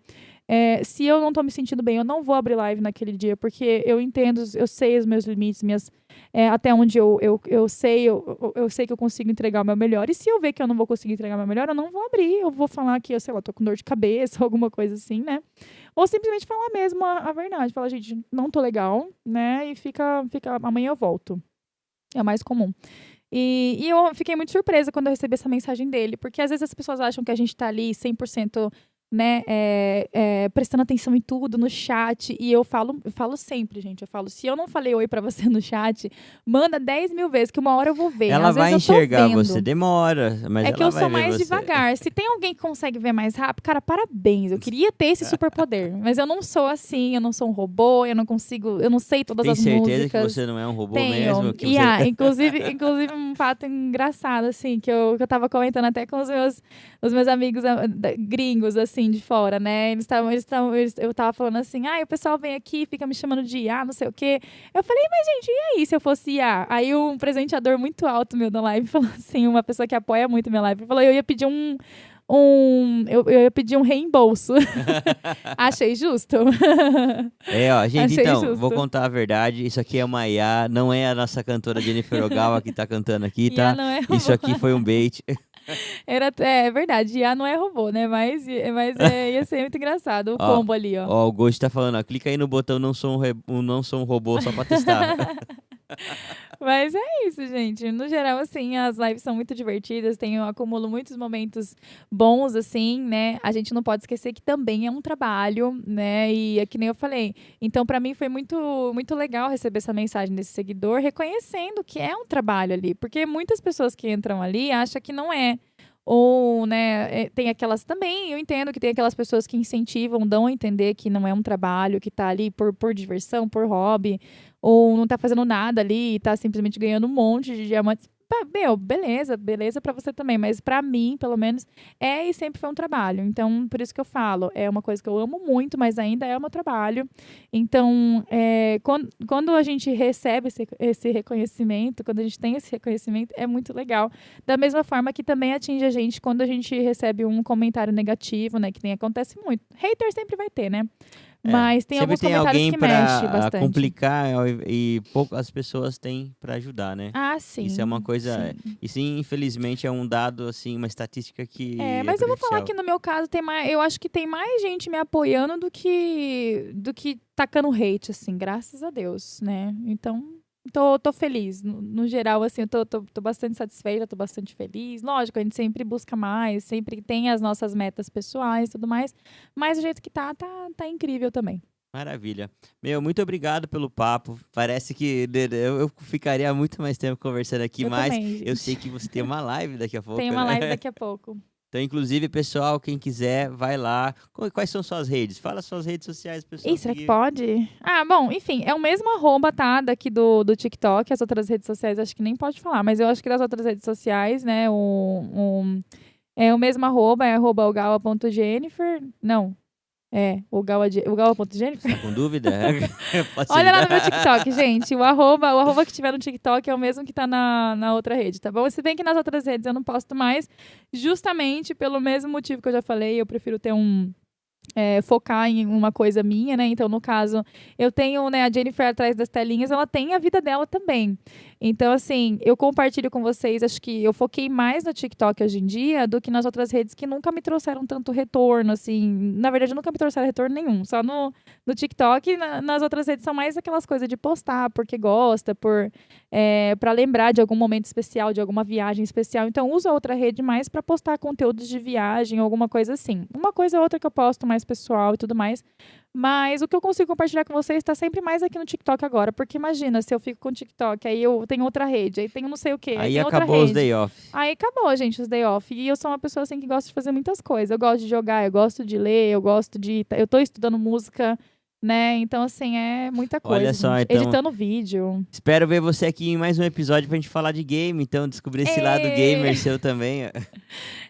Se eu não tô me sentindo bem, eu não vou abrir live naquele dia, porque eu entendo, eu sei os meus limites, até onde eu sei que eu consigo entregar o meu melhor. E se eu ver que eu não vou conseguir entregar o meu melhor, eu não vou abrir. Eu vou falar que, eu sei lá, tô com dor de cabeça, alguma coisa assim, né? Ou simplesmente falar mesmo a verdade. Falar, gente, não tô legal, né? E fica amanhã eu volto. É o mais comum. E eu fiquei muito surpresa quando eu recebi essa mensagem dele, porque às vezes as pessoas acham que a gente tá ali 100% né, prestando atenção em tudo, no chat. E eu falo sempre, gente. Eu falo, se eu não falei oi pra você no chat, manda 10 mil vezes, que uma hora eu vou ver. Ela Às vai vezes eu tô enxergar vendo. você, demora, mas É que ela eu vai sou ver mais você. devagar. Se tem alguém que consegue ver mais rápido, cara, parabéns. Eu queria ter esse superpoder. Mas eu não sou assim, eu não sou um robô, eu não consigo, eu não sei todas Tem as certeza que músicas. você não é um robô Tenho. mesmo? Que E você... inclusive um fato engraçado, assim, que eu tava comentando até com os meus amigos gringos, assim, de fora, né? Eu tava falando assim, o pessoal vem aqui, fica me chamando de IA, não sei o quê. Eu falei, mas gente, e aí se eu fosse IA? Aí um presenteador muito alto meu da live falou assim, uma pessoa que apoia muito minha live, falou, eu ia pedir eu ia pedir um reembolso. Achei justo. Ó, gente, Achei então, vou justo. contar a verdade. Isso aqui é uma IA, não é a nossa cantora Jennifer Ogawa que tá cantando aqui, IA tá? não é Isso robô. aqui foi um bait. É verdade, IA não é robô, né? Mas ia ser muito engraçado o Ó, combo ali, ó. ó, o Ghost tá falando, ó, clica aí no botão não sou um robô só pra testar. Mas é isso, gente. No geral, assim, as lives são muito divertidas. Eu acumulo muitos momentos bons, assim, né? A gente não pode esquecer que também é um trabalho, né? E é que nem eu falei. Então, pra mim, foi muito, muito legal receber essa mensagem desse seguidor, reconhecendo que é um trabalho ali. Porque muitas pessoas que entram ali acham que não é. Ou, né, tem aquelas também, eu entendo que tem aquelas pessoas que incentivam, dão a entender que não é um trabalho, que tá ali por diversão, por hobby, ou não tá fazendo nada ali e tá simplesmente ganhando um monte de diamantes. Meu, beleza pra você também, mas pra mim, pelo menos, e sempre foi um trabalho. Então, por isso que eu falo, é uma coisa que eu amo muito, mas ainda é o meu trabalho. Então, quando a gente recebe esse reconhecimento, quando a gente tem esse reconhecimento, é muito legal. Da mesma forma que também atinge a gente quando a gente recebe um comentário negativo, né? Que nem acontece muito. Hater sempre vai ter, né? Mas tem Sempre alguns tem comentários alguém que mexem pra bastante. complicar e poucas pessoas têm pra ajudar, né? Ah, sim. Isso é uma coisa... Sim. E sim, infelizmente, é um dado, assim, uma estatística que é Mas eu vou falar prejudicial. que no meu caso eu acho que tem mais gente me apoiando do que tacando hate, assim, graças a Deus, né? Então, tô feliz. No geral, assim, eu tô bastante satisfeita, tô bastante feliz. Lógico, a gente sempre busca mais, sempre tem as nossas metas pessoais e tudo mais, mas o jeito que tá incrível também. Maravilha. Meu, muito obrigado pelo papo. Parece que eu ficaria muito mais tempo conversando aqui, mas também, eu gente. sei que você tem uma live daqui a pouco, Tem uma né? live daqui a pouco. Então, inclusive, pessoal, quem quiser, vai lá. Quais são suas redes? Fala suas redes sociais, pessoal. Será que pode? Bom, enfim, é o mesmo @, tá? Daqui do TikTok. As outras redes sociais acho que nem pode falar, mas eu acho que das outras redes sociais, né? É o mesmo @, é @ogawa.jennifer. Não. Ogawa.jennifer. Tá com dúvida? Pode ser. Olha lá no meu TikTok, gente. O arroba que tiver no TikTok é o mesmo que tá na outra rede, tá bom? Se bem que nas outras redes eu não posto mais, justamente pelo mesmo motivo que eu já falei, eu prefiro ter focar em uma coisa minha, né? Então, no caso, eu tenho, né, a Jennifer atrás das telinhas, ela tem a vida dela também. Então, assim, eu compartilho com vocês, acho que eu foquei mais no TikTok hoje em dia do que nas outras redes que nunca me trouxeram tanto retorno, assim. Na verdade, nunca me trouxeram retorno nenhum. Só no TikTok, nas outras redes são mais aquelas coisas de postar porque gosta, para lembrar de algum momento especial, de alguma viagem especial. Então, uso a outra rede mais para postar conteúdos de viagem, alguma coisa assim. Uma coisa ou outra que eu posto mais pessoal e tudo mais. Mas o que eu consigo compartilhar com vocês está sempre mais aqui no TikTok agora. Porque imagina, se eu fico com o TikTok, aí eu tenho outra rede, aí tenho não sei o quê. Aí tem acabou outra os rede. day off. Aí acabou, gente, os day off. E eu sou uma pessoa assim que gosta de fazer muitas coisas. Eu gosto de jogar, eu gosto de ler, eu gosto de. Eu tô estudando música, né? Então, assim, é muita coisa. Olha só, gente. então, Editando vídeo. Espero ver você aqui em mais um episódio pra gente falar de game. Então, descobrir esse lado gamer seu também.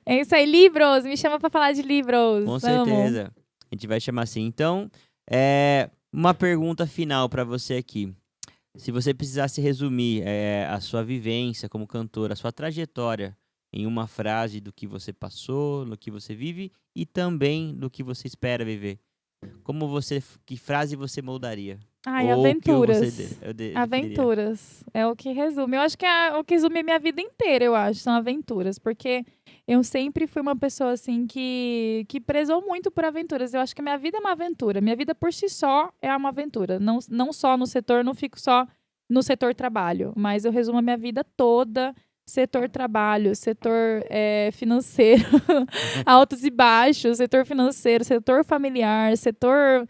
É isso aí, livros! Me chama pra falar de livros. Com Amo. certeza. A gente vai chamar assim. Então, uma pergunta final pra você aqui. Se você precisasse resumir a sua vivência como cantora, a sua trajetória em uma frase do que você passou, no que você vive e também do que você espera viver, que frase você moldaria? Aventuras. Aventuras. É o que resume. Eu acho que é o que resume a minha vida inteira, eu acho. São aventuras. Porque eu sempre fui uma pessoa, assim, que prezou muito por aventuras. Eu acho que a minha vida é uma aventura. Minha vida, por si só, é uma aventura. Não só no setor, não fico só no setor trabalho. Mas eu resumo a minha vida toda setor trabalho, setor financeiro, altos e baixos, setor financeiro, setor familiar, setor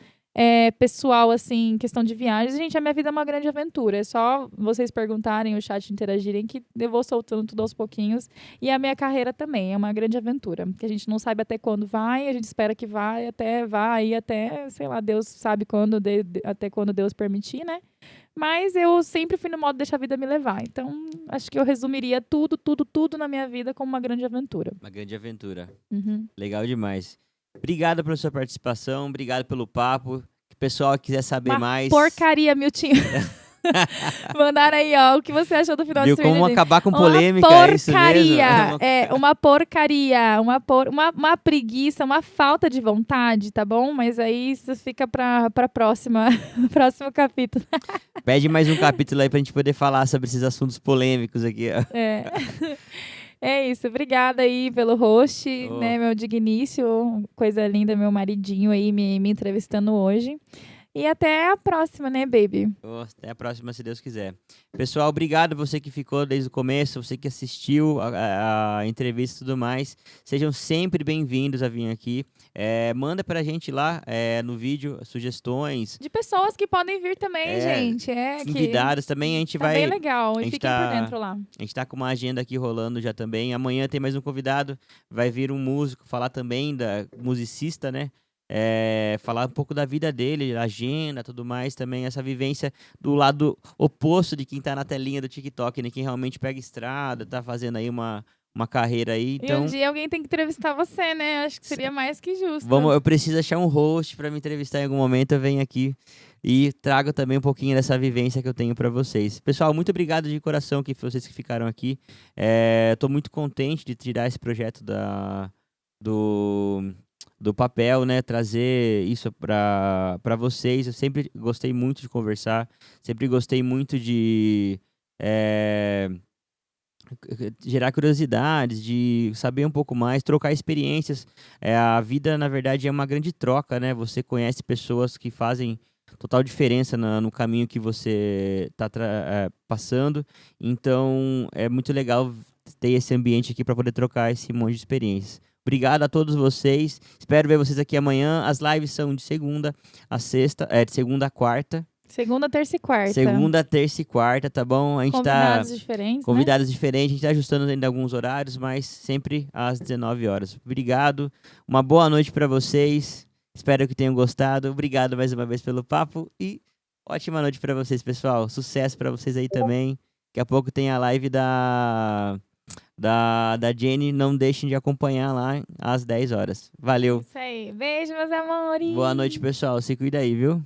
pessoal, assim, questão de viagens. Gente, a minha vida é uma grande aventura. É só vocês perguntarem, o chat interagirem, que eu vou soltando tudo aos pouquinhos. E a minha carreira também é uma grande aventura, que a gente não sabe até quando vai, a gente espera que vai, até, sei lá, Deus sabe quando, até quando Deus permitir, né? Mas eu sempre fui no modo deixar a vida me levar. Então, acho que eu resumiria tudo na minha vida como uma grande aventura. Uma grande aventura. Uhum. Legal demais. Obrigado pela sua participação, obrigado pelo papo. Se o pessoal quiser saber mais... Porcaria, Miltinho. Mandaram aí, ó, o que você achou do final de Viu como acabar com polêmica, uma porcaria, é isso mesmo? uma porcaria, uma preguiça, uma falta de vontade, tá bom? Mas aí isso fica pra próximo capítulo. Pede mais um capítulo aí pra gente poder falar sobre esses assuntos polêmicos aqui, ó. É isso, obrigada aí pelo host, né, meu digníssimo, coisa linda, meu maridinho aí me entrevistando hoje. E até a próxima, né, baby? Até a próxima, se Deus quiser. Pessoal, obrigado você que ficou desde o começo, você que assistiu a entrevista e tudo mais. Sejam sempre bem-vindos a vir aqui. Manda pra gente lá no vídeo sugestões. De pessoas que podem vir também, gente. Convidados também, a gente vai... bem legal, e fiquem por dentro lá. A gente tá com uma agenda aqui rolando já também. Amanhã tem mais um convidado, vai vir um músico, falar também musicista, né? Falar um pouco da vida dele, da agenda, tudo mais, também essa vivência do lado oposto de quem tá na telinha do TikTok, né? Quem realmente pega estrada, tá fazendo aí uma carreira aí. Então... E um dia alguém tem que entrevistar você, né? Acho que seria mais que justo. Eu preciso achar um host para me entrevistar em algum momento, eu venho aqui e trago também um pouquinho dessa vivência que eu tenho para vocês. Pessoal, muito obrigado de coração que vocês que ficaram aqui. Tô muito contente de tirar esse projeto do papel, né, trazer isso para vocês. Eu sempre gostei muito de conversar, sempre gostei muito de gerar curiosidades, de saber um pouco mais, trocar experiências. A vida, na verdade, é uma grande troca, né? Você conhece pessoas que fazem total diferença no caminho que você está passando. Então, é muito legal ter esse ambiente aqui para poder trocar esse monte de experiências. Obrigado a todos vocês. Espero ver vocês aqui amanhã. As lives são de segunda a sexta, de segunda a quarta. Segunda, terça e quarta. Segunda, terça e quarta, tá bom? A gente Convidados diferentes, Convidados diferentes. A gente tá ajustando ainda alguns horários, mas sempre às 19 horas. Obrigado. Uma boa noite para vocês. Espero que tenham gostado. Obrigado mais uma vez pelo papo e ótima noite para vocês, pessoal. Sucesso para vocês aí também. Daqui a pouco tem a live da Jenny, não deixem de acompanhar lá às 10 horas. Valeu. Isso aí. Beijo, meus amores. Boa noite, pessoal. Se cuida aí, viu?